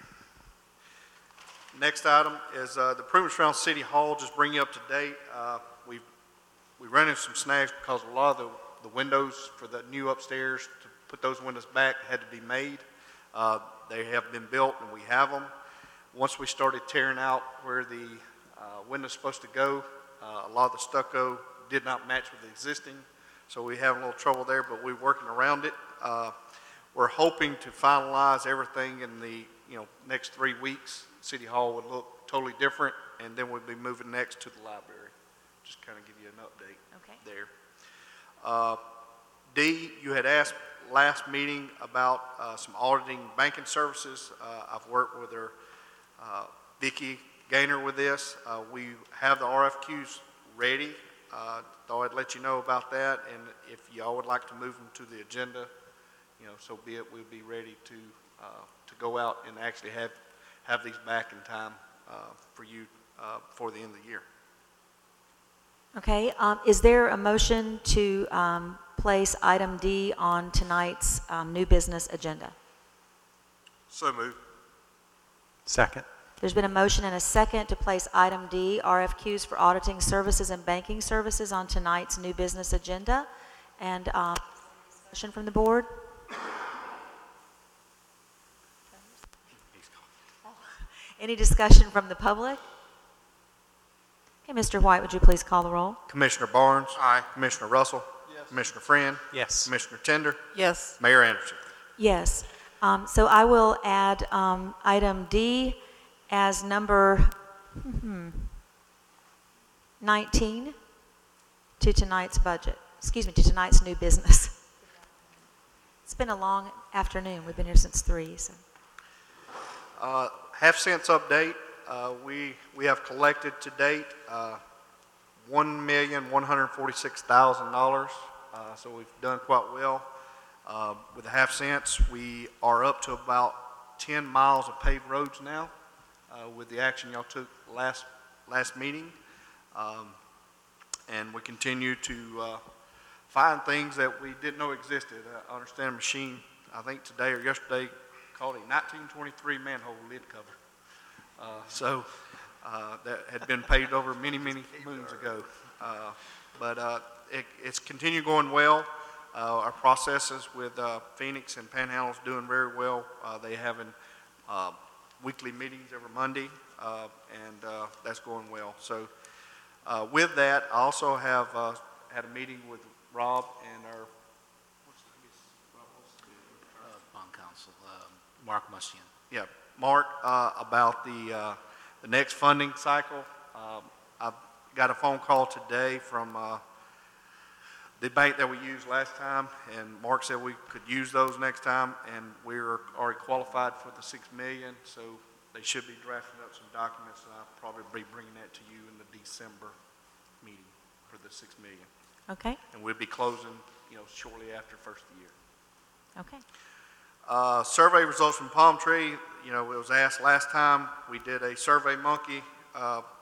Next item is the improvements around City Hall. Just bring you up to date. We ran into some snags because a lot of the windows for the new upstairs, to put those windows back, had to be made. They have been built and we have them. Once we started tearing out where the window's supposed to go, a lot of the stucco did not match with the existing, so we have a little trouble there, but we're working around it. We're hoping to finalize everything in the next 3 weeks. City Hall would look totally different, and then we'll be moving next to the library. Just kind of give you an update there. D, you had asked last meeting about some auditing banking services. I've worked with her, Vicki Gaynor, with this. We have the RFQs ready. Thought I'd let you know about that, and if y'all would like to move them to the agenda, so be it. We'll be ready to go out and actually have these back in time for you for the end of the year. Okay, is there a motion to place item D on tonight's new business agenda? So moved. Second. There's been a motion and a second to place item D, RFQs for auditing services and banking services, on tonight's new business agenda. And discussion from the board? Any discussion from the public? Okay, Mr. White, would you please call the roll? Commissioner Barnes? Aye. Commissioner Russell? Yes. Commissioner Friend? Yes. Commissioner Tender? Yes. Mayor Anderson? Yes. So I will add item D as number 19 to tonight's budget. Excuse me, to tonight's new business. It's been a long afternoon. We've been here since 3. So. Half-cents update. We have collected to date $1,146,000. So we've done quite well. With the half-cents, we are up to about 10 miles of paved roads now with the action y'all took last meeting. And we continue to find things that we didn't know existed. I understand a machine, I think today or yesterday, called a 1923 manhole lid cover. That had been paved over many, many moons ago. But it's continued going well. Our processes with Phoenix and Panhandle is doing very well. They having weekly meetings every Monday, and that's going well. So with that, I also have had a meeting with Rob and our Bond counsel, Mark Mustian. Yeah, Mark, about the next funding cycle. I got a phone call today from the bank that we used last time, and Mark said we could use those next time, and we're already qualified for the $6 million, so they should be drafting up some documents, and I'll probably be bringing that to you in the December meeting for the $6 million. Okay. And we'll be closing, shortly after first of the year. Okay. Survey results from Palm Tree, you know, it was asked last time, we did a Survey Monkey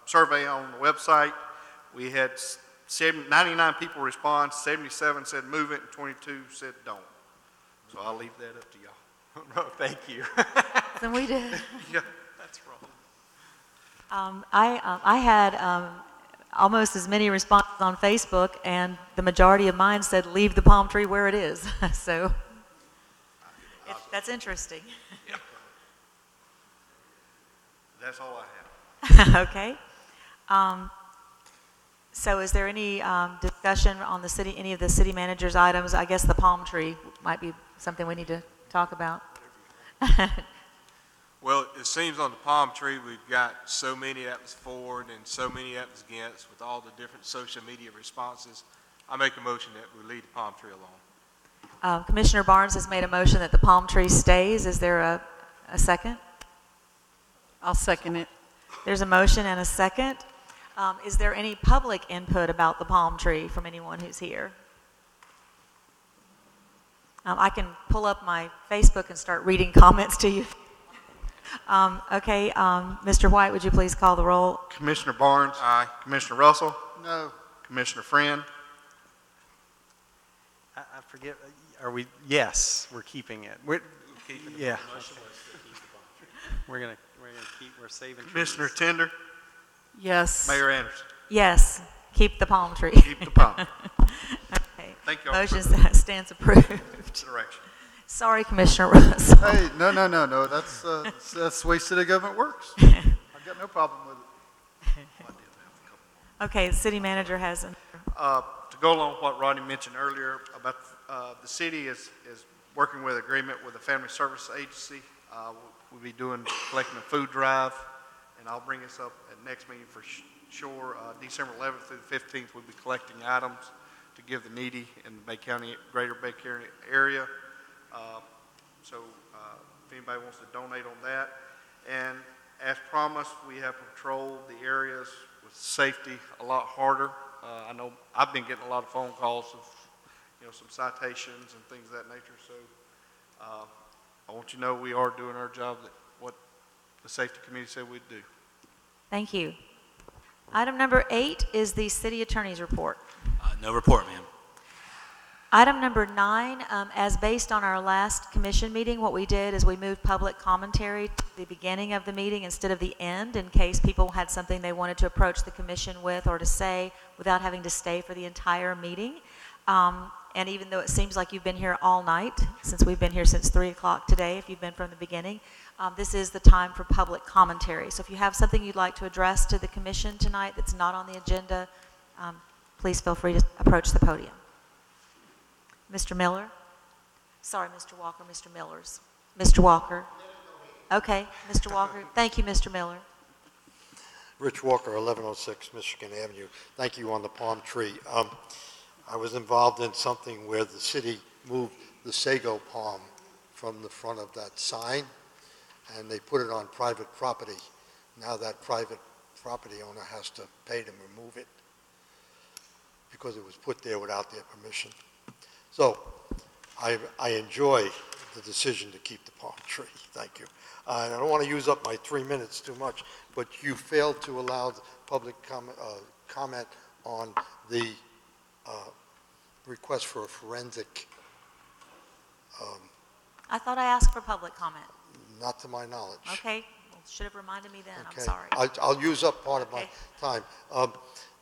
survey on the website. We had 99 people respond, 77 said move it, and 22 said don't. So I'll leave that up to y'all. No, thank you. Then we did. Yeah. That's wrong. I had almost as many responses on Facebook, and the majority of mine said leave the palm tree where it is. So that's interesting. That's all I have. Okay. So is there any discussion on the city, any of the city manager's items? I guess the palm tree might be something we need to talk about. Well, it seems on the palm tree, we've got so many that was for and so many that was against with all the different social media responses. I make a motion that we leave the palm tree alone. Commissioner Barnes has made a motion that the palm tree stays. Is there a second? I'll second it. There's a motion and a second. Is there any public input about the palm tree from anyone who's here? I can pull up my Facebook and start reading comments to you. Okay, Mr. White, would you please call the roll? Commissioner Barnes? Aye. Commissioner Russell? No. Commissioner Friend? I forget, are we, yes, we're keeping it. Yeah. We're saving trees. Commissioner Tender? Yes. Mayor Anderson? Yes, keep the palm tree. Keep the palm. Okay. Thank you all Motion for stands approved. consideration. Sorry, Commissioner Russell. Hey, no, that's the way city government works. I've got no problem with it. Okay, the city manager has To go along with what Rodney mentioned earlier about the city is working with agreement with the Family Service Agency. We'll be collecting a food drive, and I'll bring this up at next meeting for sure. December 11th through the 15th, we'll be collecting items to give the needy in the Bay County, greater Bay County area. So if anybody wants to donate on that. And as promised, we have patrolled the areas with safety a lot harder. I know I've been getting a lot of phone calls of, some citations and things of that nature. So I want you to know we are doing our job, that what the safety committee said we'd do. Thank you. Item number 8 is the city attorney's report. No report, ma'am. Item number 9, as based on our last commission meeting, what we did is we moved public commentary to the beginning of the meeting instead of the end, in case people had something they wanted to approach the commission with or to say without having to stay for the entire meeting. And even though it seems like you've been here all night, since we've been here since 3 o'clock today, if you've been from the beginning, this is the time for public commentary. So if you have something you'd like to address to the commission tonight that's not on the agenda, please feel free to approach the podium. Mr. Miller? Sorry, Mr. Walker, Mr. Millers. Mr. Walker? Okay, Mr. Walker. Thank you, Mr. Miller. Rich Walker, 1106 Michigan Avenue. Thank you on the palm tree. I was involved in something where the city moved the sago palm from the front of that sign, and they put it on private property. Now that private property owner has to pay to remove it because it was put there without their permission. So I enjoy the decision to keep the palm tree. Thank you. I don't want to use up my 3 minutes too much, but you failed to allow the public comment on the request for a forensic. I thought I asked for public comment. Not to my knowledge. Okay, well, should have reminded me then. Okay. I'm sorry. I'll use up part of my Okay. time.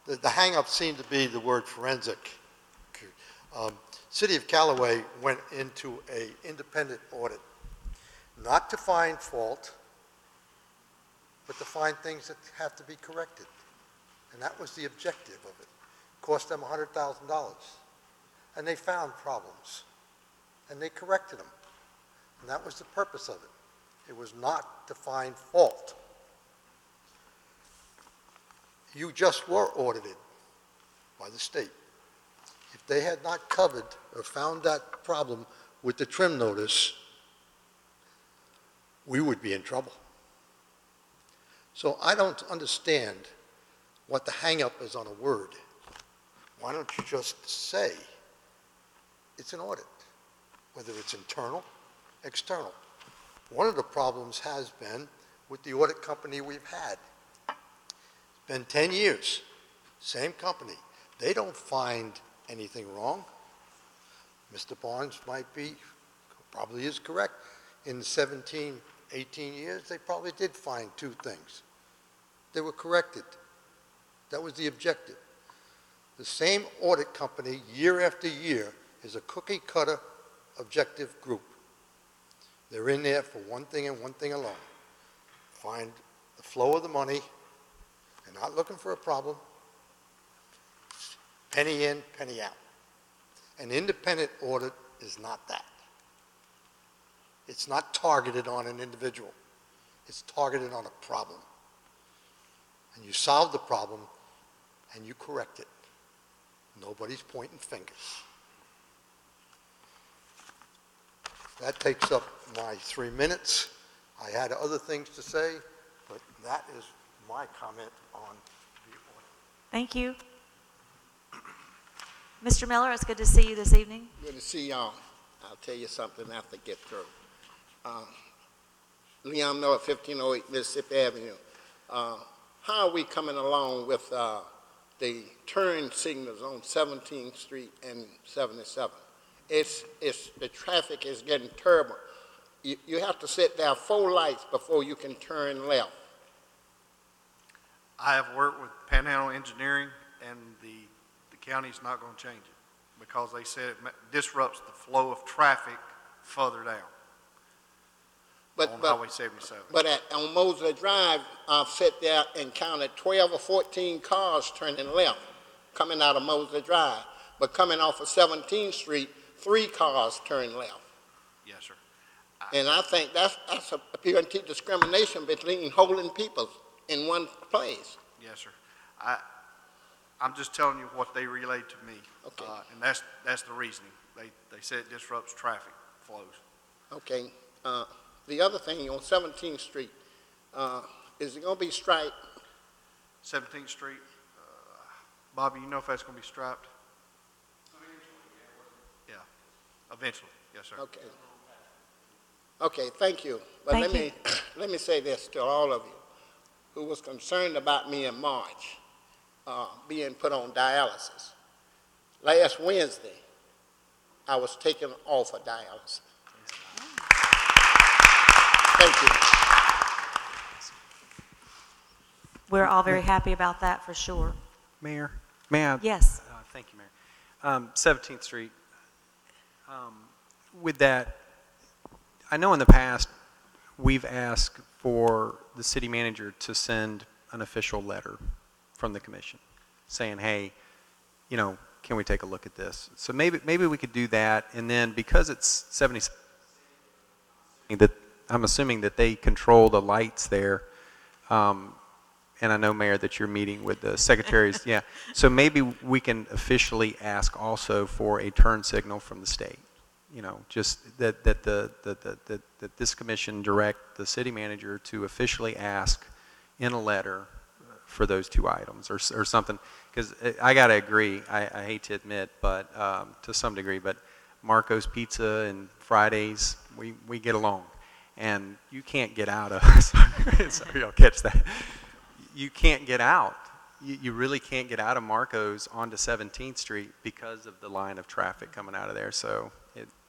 The hang-up seemed to be the word forensic. City of Callaway went into an independent audit, not to find fault, but to find things that have to be corrected. And that was the objective of it. Cost them $100,000. And they found problems. And they corrected them. And that was the purpose of it. It was not to find fault. You just were audited by the state. If they had not covered or found that problem with the trim notice, we would be in trouble. So I don't understand what the hang-up is on a word. Why don't you just say it's an audit, whether it's internal external. One of the problems has been with the audit company we've had. It's been 10 years, same company. They don't find anything wrong. Mr. Barnes probably is correct. In 17, 18 years, they probably did find 2 things. They were corrected. That was the objective. The same audit company, year after year, is a cookie-cutter objective group. They're in there for one thing and one thing alone. Find the flow of the money. They're not looking for a problem. Penny in, penny out. An independent audit is not that. It's not targeted on an individual. It's targeted on a problem. And you solve the problem and you correct it. Nobody's pointing fingers. That takes up my 3 minutes. I had other things to say, but that is my comment on the audit. Thank you. Mr. Miller, it's good to see you this evening. Good to see y'all. I'll tell you something after I get through. Leon Miller, 1508 Mississippi Avenue. How are we coming along with the turn signals on 17th Street and 77? The traffic is getting terrible. You have to sit there 4 lights before you can turn left. I have worked with Panhandle Engineering, and the county's not going to change it because they said it disrupts the flow of traffic further down on Highway 77. But on Mosley Drive, I've sat there and counted 12 or 14 cars turning left coming out of Mosley Drive. But coming off of 17th Street, 3 cars turn left. Yes, sir. And I think that's apparent discrimination between holding people in one place. Yes, sir. I'm just telling you what they relayed to me. Okay. And that's the reasoning. They said it disrupts traffic flows. Okay. The other thing on 17th Street, is it going to be striped? 17th Street, Bobby, you know if that's going to be striped? Yeah, eventually, yes, sir. Okay. Okay, thank you. But let me say this to all of you who was concerned about me in March being put on dialysis. Last Wednesday, I was taken off of dialysis. Thank you. We're all very happy about that for sure. Mayor, may I? Yes. Thank you, Mayor. 17th Street, with that, I know in the past we've asked for the city manager to send an official letter from the commission saying, hey, you know, can we take a look at this? So maybe we could do that, and then because it's 77, that I'm assuming that they control the lights there, and I know, Mayor, that you're meeting with the secretaries. Yeah, so maybe we can officially ask also for a turn signal from the state. You know, just that this commission direct the city manager to officially ask in a letter for those 2 items or something. Because I got to agree, I hate to admit, but to some degree, but Marco's Pizza and Fridays, we get along. And you can't get out of, sorry, y'all catch that. You can't get out. You really can't get out of Marco's onto 17th Street because of the line of traffic coming out of there. So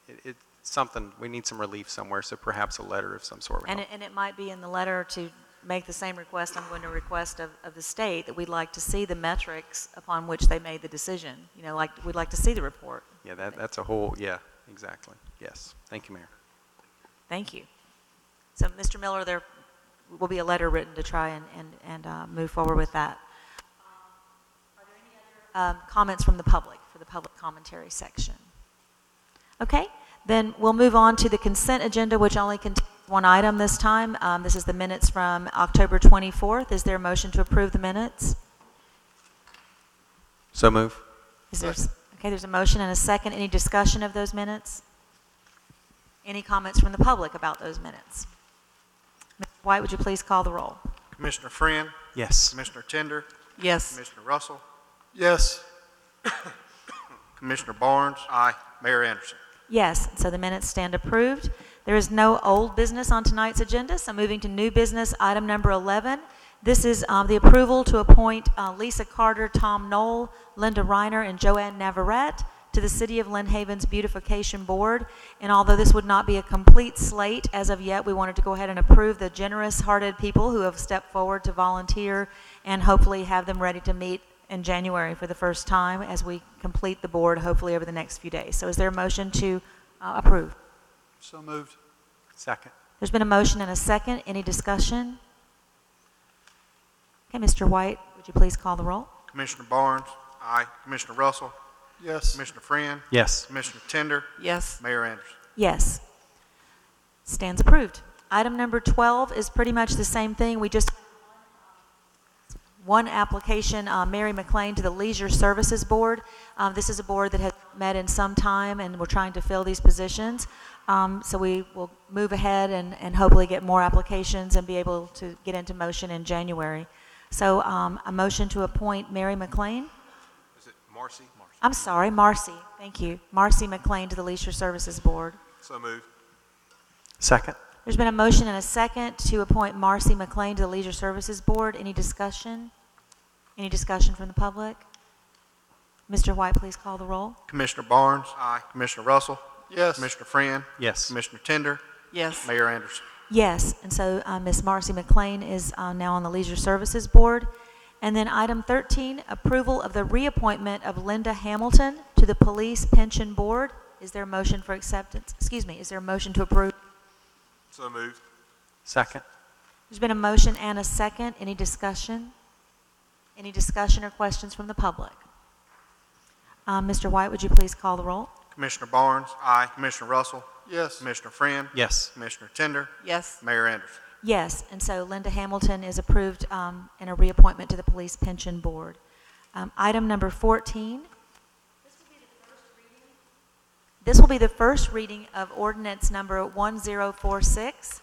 it's something, we need some relief somewhere, so perhaps a letter of some sort. And it might be in the letter to make the same request I'm going to request of the state, that we'd like to see the metrics upon which they made the decision. You know, like we'd like to see the report. Yeah, that's a whole, yeah, exactly. Yes. Thank you, Mayor. Thank you. So, Mr. Miller, there will be a letter written to try and move forward with that. Are there any other comments from the public for the public commentary section? Okay, then we'll move on to the consent agenda, which only contains 1 item this time. This is the minutes from October 24th. Is there a motion to approve the minutes? So move. Okay, there's a motion and a second. Any discussion of those minutes? Any comments from the public about those minutes? Mr. White, would you please call the roll? Commissioner Friend? Yes. Commissioner Tender? Yes. Commissioner Russell? Yes. Commissioner Barnes? Aye. Mayor Anderson? Yes, so the minutes stand approved. There is no old business on tonight's agenda, so moving to new business, item number 11. This is the approval to appoint Lisa Carter, Tom Knoll, Linda Reiner, and Joanne Navarrete to the City of Lynn Haven's Beautification Board. And although this would not be a complete slate as of yet, we wanted to go ahead and approve the generous-hearted people who have stepped forward to volunteer and hopefully have them ready to meet in January for the first time as we complete the board, hopefully over the next few days. So is there a motion to approve? So moved. Second. There's been a motion and a second. Any discussion? Okay, Mr. White, would you please call the roll? Commissioner Barnes? Aye. Commissioner Russell? Yes. Commissioner Friend? Yes. Commissioner Tender? Yes. Mayor Anderson? Yes. Stands approved. Item number 12 is pretty much the same thing. We just one application, Mary McLean to the Leisure Services Board. This is a board that has met in some time, and we're trying to fill these positions. So we will move ahead and hopefully get more applications and be able to get into motion in January. So a motion to appoint Mary McLean. Is it Marcy? I'm sorry, Marcy. Thank you. Marcy McLean to the Leisure Services Board. So moved. Second. There's been a motion and a second to appoint Marcy McLean to the Leisure Services Board. Any discussion? Any discussion from the public? Mr. White, please call the roll. Commissioner Barnes? Aye. Commissioner Russell? Yes. Commissioner Friend? Yes. Commissioner Tender? Yes. Mayor Anderson? Yes, and so Ms. Marcy McLean is now on the Leisure Services Board. And then item 13, approval of the reappointment of Linda Hamilton to the Police Pension Board. Is there a motion for acceptance? Excuse me, is there a motion to approve? So moved. Second. There's been a motion and a second. Any discussion? Any discussion or questions from the public? Mr. White, would you please call the roll? Commissioner Barnes? Aye. Commissioner Russell? Yes. Commissioner Friend? Yes. Commissioner Tender? Yes. Mayor Anderson? Yes, and so Linda Hamilton is approved in a reappointment to the Police Pension Board. Item number 14. This will be the first reading of ordinance number 1046,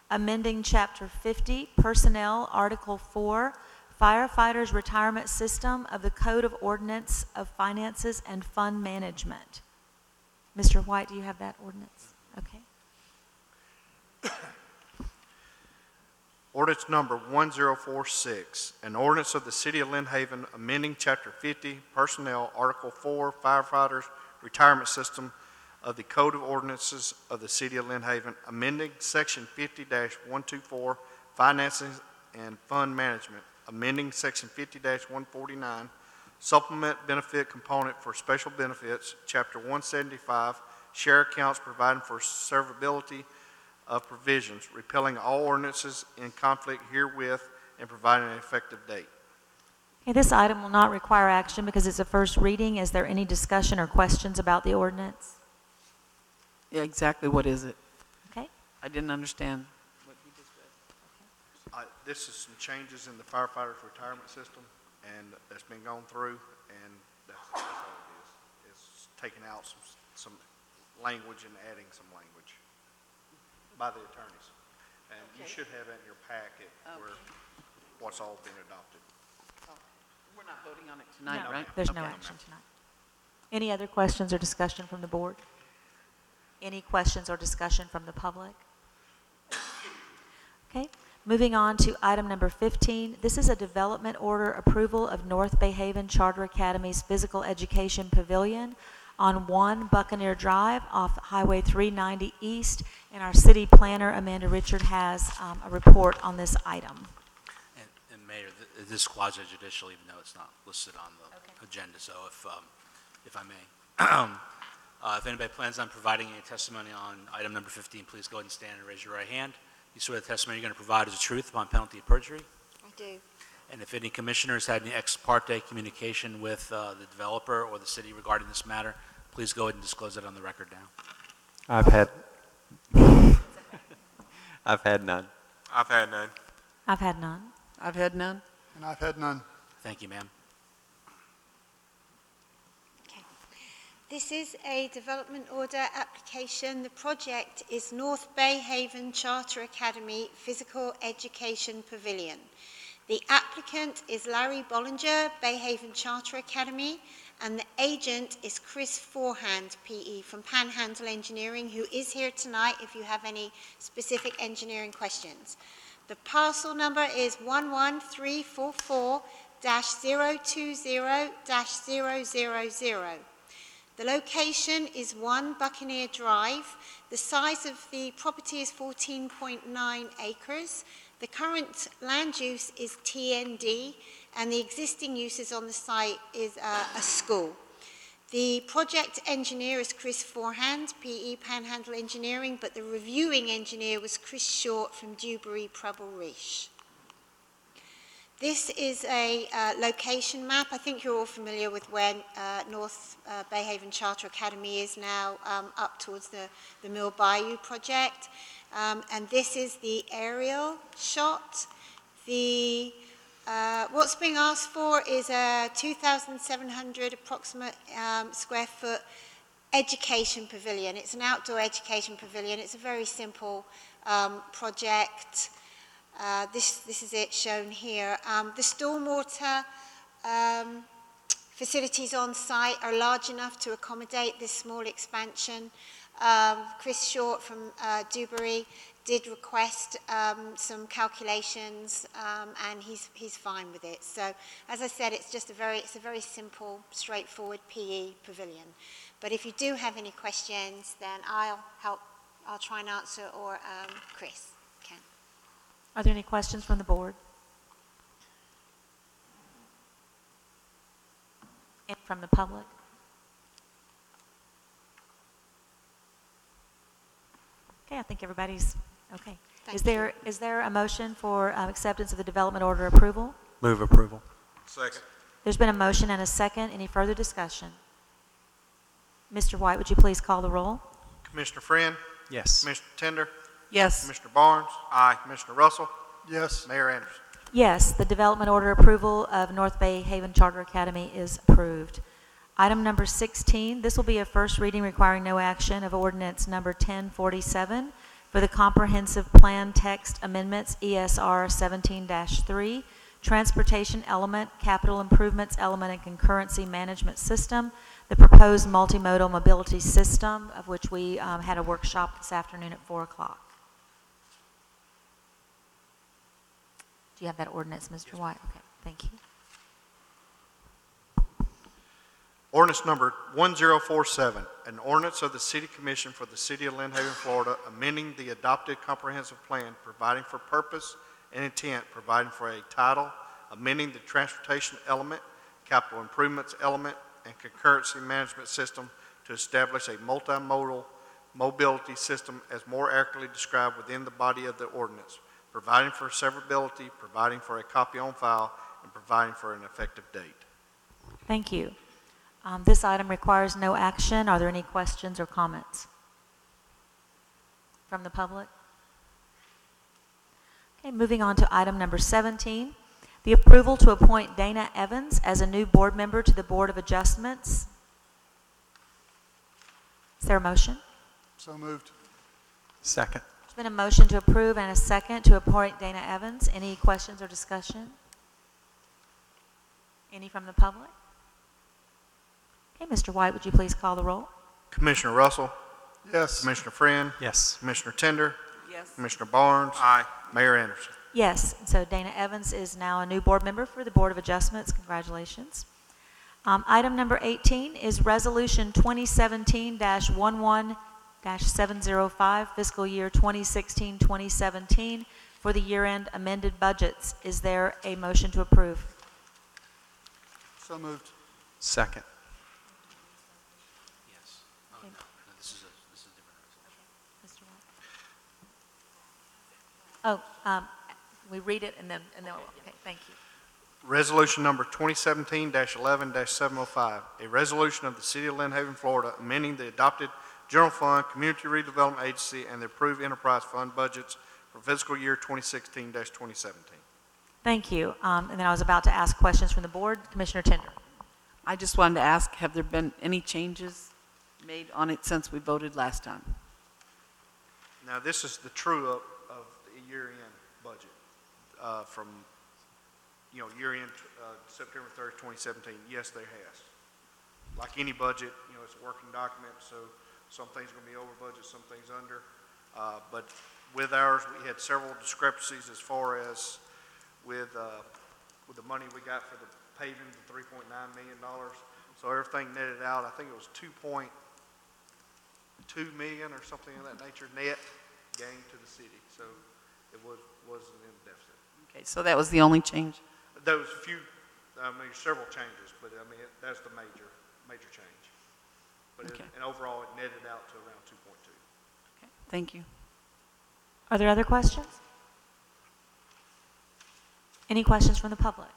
amending Chapter 50, Personnel, Article 4, Firefighters Retirement System of the Code of Ordinance of Finances and Fund Management. Mr. White, do you have that ordinance? Okay. Ordinance number 1046, an ordinance of the City of Lynn Haven amending Chapter 50, Personnel, Article 4, Firefighters Retirement System of the Code of Ordinances of the City of Lynn Haven, amending Section 50-124, Finances and Fund Management, amending Section 50-149, Supplement Benefit Component for Special Benefits, Chapter 175, Share Accounts providing for servability of provisions, repealing all ordinances in conflict herewith and providing an effective date. Okay, this item will not require action because it's a first reading. Is there any discussion or questions about the ordinance? Yeah, exactly. What is it? Okay. I didn't understand what you just read. This is some changes in the firefighters' retirement system, and that's been gone through, and that's all it is. It's taking out some language and adding some language by the attorneys. And you should have that in your packet where what's all been adopted. We're not voting on it tonight, No, right? there's no Okay. action tonight. Any other questions or discussion from the board? Any questions or discussion from the public? Okay, moving on to item number 15. This is a development order approval of North Bay Haven Charter Academy's Physical Education Pavilion on 1 Buccaneer Drive off Highway 390 East. And our city planner, Amanda Richard, has a report on this item. And Mayor, this is quasi-judicial, even though it's not listed on the agenda, so if I may. If anybody plans on providing any testimony on item number 15, please go ahead and stand and raise your right hand. You swear the testimony you're going to provide is the truth upon penalty of perjury? I do. And if any commissioners had any ex parte communication with the developer or the city regarding this matter, please go ahead and disclose it on the record now. I've had none. I've had none. I've had none. I've had none. And I've had none. Thank you, ma'am. This is a development order application. The project is North Bay Haven Charter Academy Physical Education Pavilion. The applicant is Larry Bollinger, Bay Haven Charter Academy, and the agent is Chris Forehand, PE, from Panhandle Engineering, who is here tonight if you have any specific engineering questions. The parcel number is 11344-020-000. The location is 1 Buccaneer Drive. The size of the property is 14.9 acres. The current land use is TND, and the existing uses on the site is a school. The project engineer is Chris Forehand, PE Panhandle Engineering, but the reviewing engineer was Chris Short from Dewberry Preble Riche. This is a location map. I think you're all familiar with where North Bay Haven Charter Academy is now, up towards the Mill Bayou project. And this is the aerial shot. What's being asked for is a 2,700 approximate square foot education pavilion. It's an outdoor education pavilion. It's a very simple project. This is it shown here. The stormwater facilities on site are large enough to accommodate this small expansion. Chris Short from Dewberry did request some calculations, and he's fine with it. So, as I said, it's a very simple, straightforward PE pavilion. But if you do have any questions, then I'll try and answer, or Chris can. Are there any questions from the board? And from the public? Okay, I think everybody's okay. Is there a motion for acceptance of the development order approval? Move approval. Second. There's been a motion and a second. Any further discussion? Mr. White, would you please call the roll? Commissioner Friend? Yes. Commissioner Tender? Yes. Commissioner Barnes? Aye. Commissioner Russell? Yes. Mayor Anderson? Yes, the development order approval of North Bay Haven Charter Academy is approved. Item number 16, this will be a first reading requiring no action of ordinance number 1047 for the comprehensive plan text amendments ESR 17-3, transportation element, capital improvements element, and concurrency management system, the proposed multimodal mobility system, of which we had a workshop this afternoon at 4 o'clock. Do you have that ordinance, Mr. White? Okay, thank you. Ordinance number 1047, an ordinance of the City Commission for the City of Lynn Haven, Florida, amending the adopted comprehensive plan, providing for purpose and intent, providing for a title, amending the transportation element, capital improvements element, and concurrency management system to establish a multimodal mobility system as more accurately described within the body of the ordinance, providing for severability, providing for a copy on file, and providing for an effective date. Thank you. This item requires no action. Are there any questions or comments from the public? Okay, moving on to item number 17, the approval to appoint Dana Evans as a new board member to the Board of Adjustments. Is there a motion? So moved. Second. There's been a motion to approve and a second to appoint Dana Evans. Any questions or discussion? Any from the public? Okay, Mr. White, would you please call the roll? Commissioner Russell? Yes. Commissioner Friend? Yes. Commissioner Tender? Yes. Commissioner Barnes? Aye. Mayor Anderson? Yes, so Dana Evans is now a new board member for the Board of Adjustments. Congratulations. Item number 18 is Resolution 2017-11-705, fiscal year 2016-2017, for the year-end amended budgets. Is there a motion to approve? So moved. Second. Yes. Oh, no, this is a different resolution. Mr. White? Oh, we read it and then, okay, thank you. Resolution number 2017-11-705, a resolution of the City of Lynn Haven, Florida, amending the adopted General Fund, Community Redevelopment Agency, and the approved Enterprise Fund budgets for fiscal year 2016-2017. Thank you. And then I was about to ask questions from the board. Commissioner Tender. I just wanted to ask, have there been any changes made on it since we voted last time? Now, this is the true-up of the year-end budget from year end, September 30th, 2017? Yes, there has. Like any budget, it's a working document, so some things are going to be over budget, some things under. But with ours, we had several discrepancies as far as with the money we got for the paving, the $3.9 million. So everything netted out, I think it was $2.2 million or something of that nature net gain to the city. So it wasn't in deficit. Okay, so that was the only change? There was several changes, but that's the major change. But Okay. and overall, it netted out to around 2.2. Okay, thank you. Are there other questions? Any questions from the public?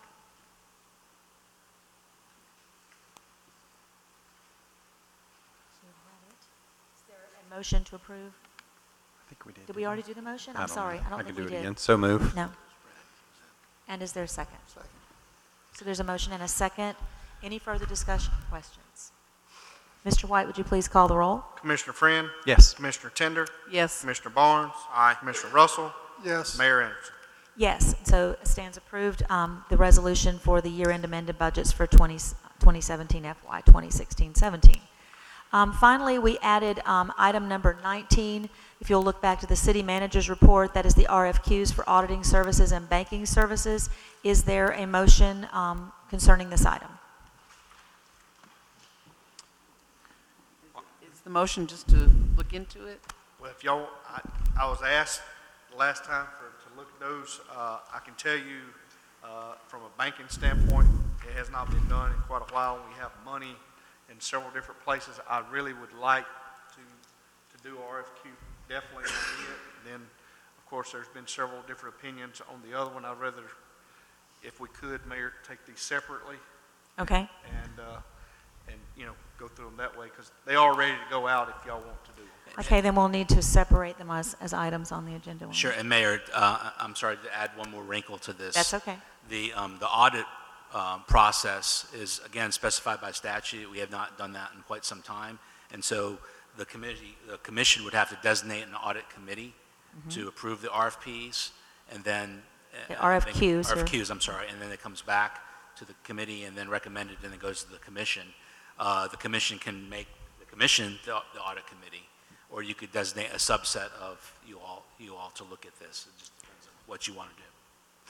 Is there a motion to approve? I think we did. Did we already do the motion? I I'm don't sorry, know. I don't I think can we do it did. again. So move. No. And is there a second? Second. So there's a motion and a second. Any further discussion or questions? Mr. White, would you please call the roll? Commissioner Friend? Yes. Commissioner Tender? Yes. Commissioner Barnes? Aye. Commissioner Russell? Yes. Mayor Anderson? Yes, so it stands approved, the resolution for the year-end amended budgets for 2017 FY 2016-17. Finally, we added item number 19. If you'll look back to the city manager's report, that is the RFQs for auditing services and banking services. Is there a motion concerning this item? Is the motion just to look into it? Well, if y'all, I was asked last time to look at those. I can tell you from a banking standpoint, it has not been done in quite a while. We have money in several different places. I really would like to do RFQ, definitely on it. Then, of course, there's been several different opinions on the other one. I'd rather, if we could, Mayor, take these separately Okay. and go through them that way, because they are ready to go out if y'all want to do them. Okay, then we'll need to separate them as items on the agenda. Sure, and Mayor, I'm sorry to add one more wrinkle to this. That's okay. The audit process is, again, specified by statute. We have not done that in quite some time. And so the commission would have to designate an audit committee to approve the RFPs, and then... The RFQs. RFQs, I'm sorry, and then it comes back to the committee and then recommended, and then goes to the commission. The commission can make the commission the audit committee, or you could designate a subset of you all to look at this. It just depends on what you want to do.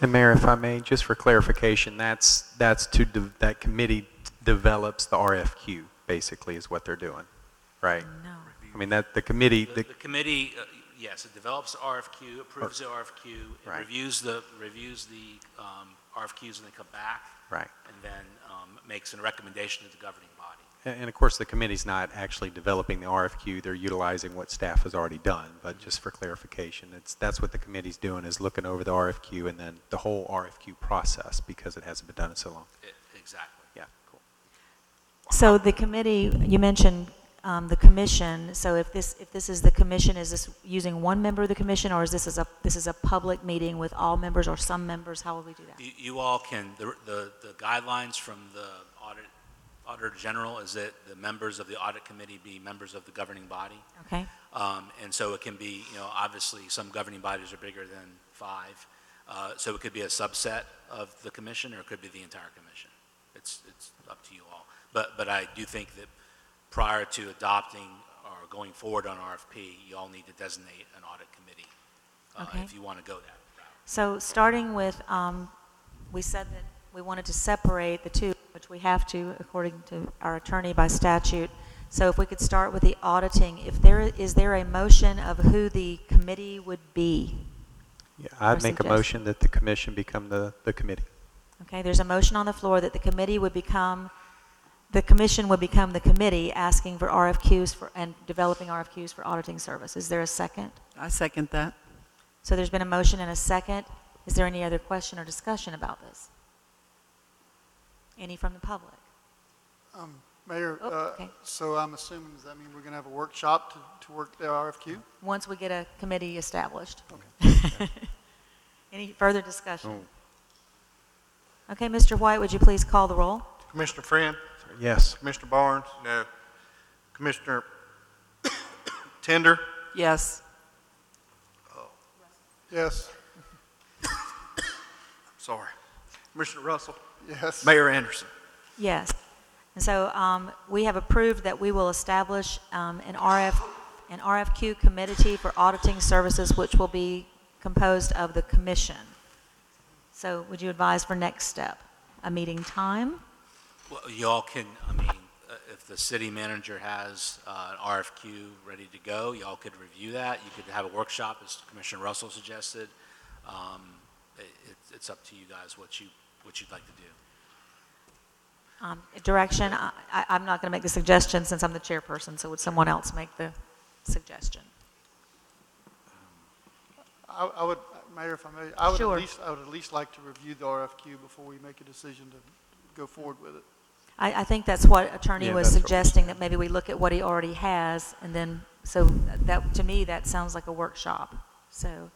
And Mayor, if I may, just for clarification, that committee develops the RFQ, basically, is what they're doing, right? No. I mean, that the committee... The committee, yes, it develops the RFQ, approves the RFQ, it Right. reviews the RFQs, and they come back. Right. And then makes a recommendation to the governing body. And of course, the committee's not actually developing the RFQ. They're utilizing what staff has already done. But just for clarification, that's what the committee's doing, is looking over the RFQ and then the whole RFQ process, because it hasn't been done in so long. Exactly. Yeah, cool. So the committee, you mentioned the commission. So if this is the commission, is this using one member of the commission, or is this is a public meeting with all members or some members? How will we do that? You all can, the guidelines from the Auditor General is that the members of the audit committee be members of the governing body. Okay. And so it can be, obviously some governing bodies are bigger than 5. So it could be a subset of the commission, or it could be the entire commission. It's up to you all. But I do think that prior to adopting or going forward on RFP, you all need to designate an audit committee Okay. if you want to go that route. So starting with, we said that we wanted to separate the two, which we have to according to our attorney by statute. So if we could start with the auditing, is there a motion of who the committee would be? Yeah, I'd make a suggest- motion that the commission become the committee. Okay, there's a motion on the floor that the commission would become the committee asking for RFQs and developing RFQs for auditing service. Is there a second? I second that. So there's been a motion and a second. Is there any other question or discussion about this? Any from the public? Mayor, Oh, okay. so I'm assuming, does that mean we're going to have a workshop to work the RFQ? Once we get a committee established. Okay. Any further discussion? Okay, Mr. White, would you please call the roll? Commissioner Friend? Yes. Commissioner Barnes? No. Commissioner Tender? Yes. Yes. Sorry. Commissioner Russell, Yes. Mayor Anderson. Yes. And so we have approved that we will establish an RFQ committee for auditing services, which will be composed of the commission. So would you advise for next step, a meeting time? Well, y'all can, if the city manager has an RFQ ready to go, y'all could review that. You could have a workshop, as Commissioner Russell suggested. It's up to you guys what you'd like to do. Direction, I'm not going to make the suggestion since I'm the chairperson, so would someone else make the suggestion? I would, Mayor, if I may, I would Sure. at least like to review the RFQ before we make a decision to go forward with it. I think that's what Attorney Yeah, was that's what we're suggesting, that maybe we look at what he already has, and then, so that, to me, that sounds like a workshop. So,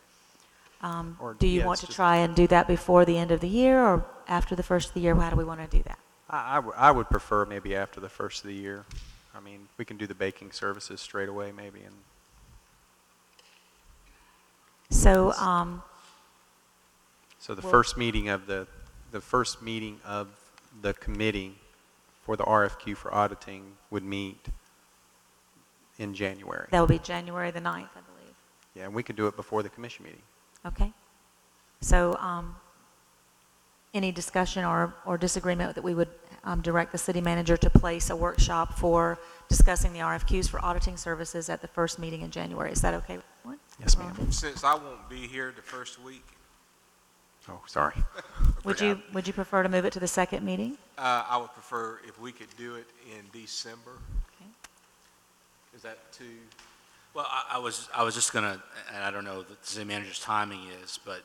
Or, do you yeah, want it's to just- try and do that before the end of the year, or after the first of the year? How do we want to do that? I would prefer maybe after the first of the year. I mean, we can do the banking services straight away maybe, and So, so the Well- first meeting of the committee for the RFQ for auditing would meet in January. that will be January the 9th, I believe. Yeah, and we could do it before the commission meeting. Okay. So, any discussion or disagreement that we would direct the city manager to place a workshop for discussing the RFQs for auditing services at the first meeting in January? Is that okay with everyone? Yes, ma'am. Since I won't be here the first week, Oh, sorry. Would you prefer to move it to the second meeting? I would prefer if we could do it in December. Okay. Is that too? Well, I was just gonna, and I don't know what the city manager's timing is, but,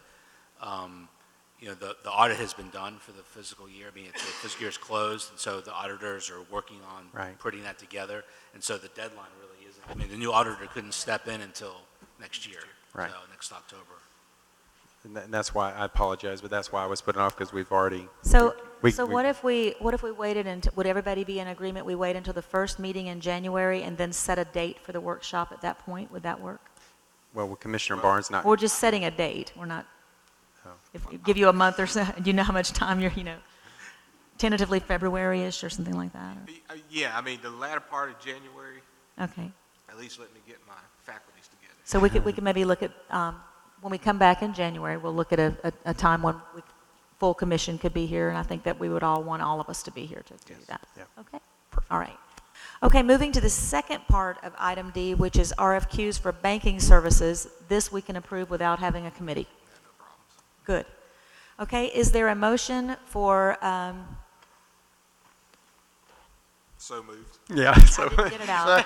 the audit has been done for the fiscal year. I mean, the fiscal year is closed, and so the auditors are working on Right. putting that together. And so the deadline really isn't, I mean, the new auditor couldn't step in until next year. Right. So next October. And that's why, I apologize, but that's why I was putting off, because we've already. So, we- so we- what if we waited until, would everybody be in agreement, we wait until the first meeting in January and then set a date for the workshop at that point? Would that work? Well, with Commissioner Barnes not. Or just setting a date? We're not, Oh. give you a month or so, do you know how much time you're, tentatively February-ish or something like that? Yeah, I mean, the latter part of January, Okay. at least let me get my faculties together. So we could maybe look at, when we come back in January, we'll look at a time when full commission could be here, and I think that we would all want all of us to be here to do Yes. that. Yeah. Okay? All right. Okay, moving to the second part of item D, which is RFQs for banking services. This we can approve without having a committee. No problems. Good. Okay, is there a motion for, So moved. Yeah, I so. didn't get it out.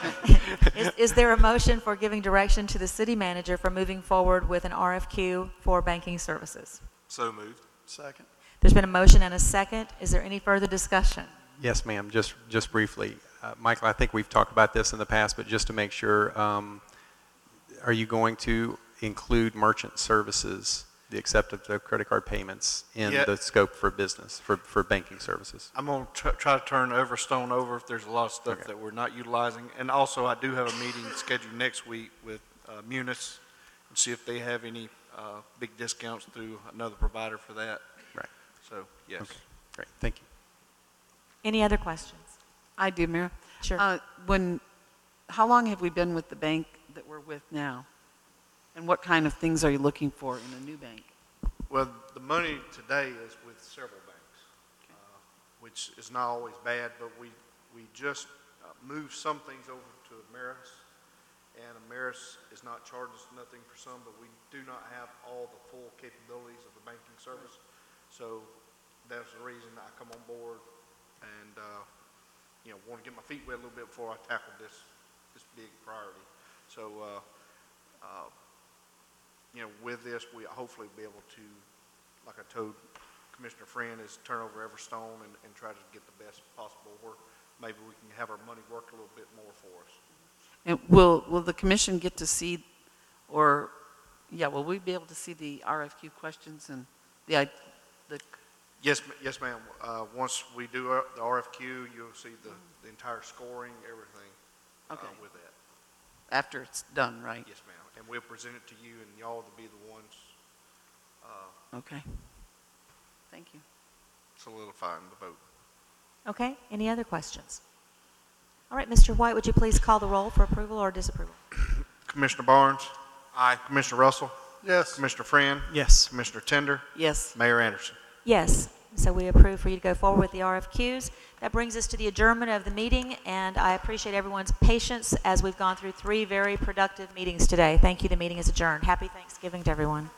Is there a motion for giving direction to the city manager for moving forward with an RFQ for banking services? So moved. Second. There's been a motion and a second. Is there any further discussion? Yes, ma'am, just briefly. Michael, I think we've talked about this in the past, but just to make sure, are you going to include merchant services, the acceptance of credit card payments, in Yeah. the scope for business, for banking services? I'm going to try to turn Everstone over if there's a lot of stuff Okay. that we're not utilizing. And also, I do have a meeting scheduled next week with Munis and see if they have any big discounts through another provider for that. Right. So, yes. Okay, great, thank you. Any other questions? I do, Mayor. Sure. How long have we been with the bank that we're with now? And what kind of things are you looking for in a new bank? Well, the money today is with several banks, which is not always bad, but we just moved some things over to Ameris, and Ameris is not charging us nothing for some, but we do not have all the full capabilities of the banking service. So that's the reason I come on board and, want to get my feet wet a little bit before I tackle this big priority. So, with this, we hopefully be able to, like I told Commissioner Friend, is turn over Everstone and try to get the best possible work. Maybe we can have our money work a little bit more for us. And will the commission get to see, will we be able to see the RFQ questions and the Yes, ma'am. Once we do the RFQ, you'll see the entire scoring, everything Okay. with that. after it's done, right? Yes, ma'am. And we'll present it to you, and y'all will be the ones. Okay. Thank you. solidifying the vote. Okay, any other questions? All right, Mr. White, would you please call the roll for approval or disapproval? Commissioner Barnes? Aye. Commissioner Russell? Yes. Commissioner Friend? Yes. Commissioner Tender? Yes. Mayor Anderson? Yes, so we approve for you to go forward with the RFQs. That brings us to the adjournment of the meeting, and I appreciate everyone's patience as we've gone through 3 very productive meetings today. Thank you. The meeting is adjourned. Happy Thanksgiving to everyone.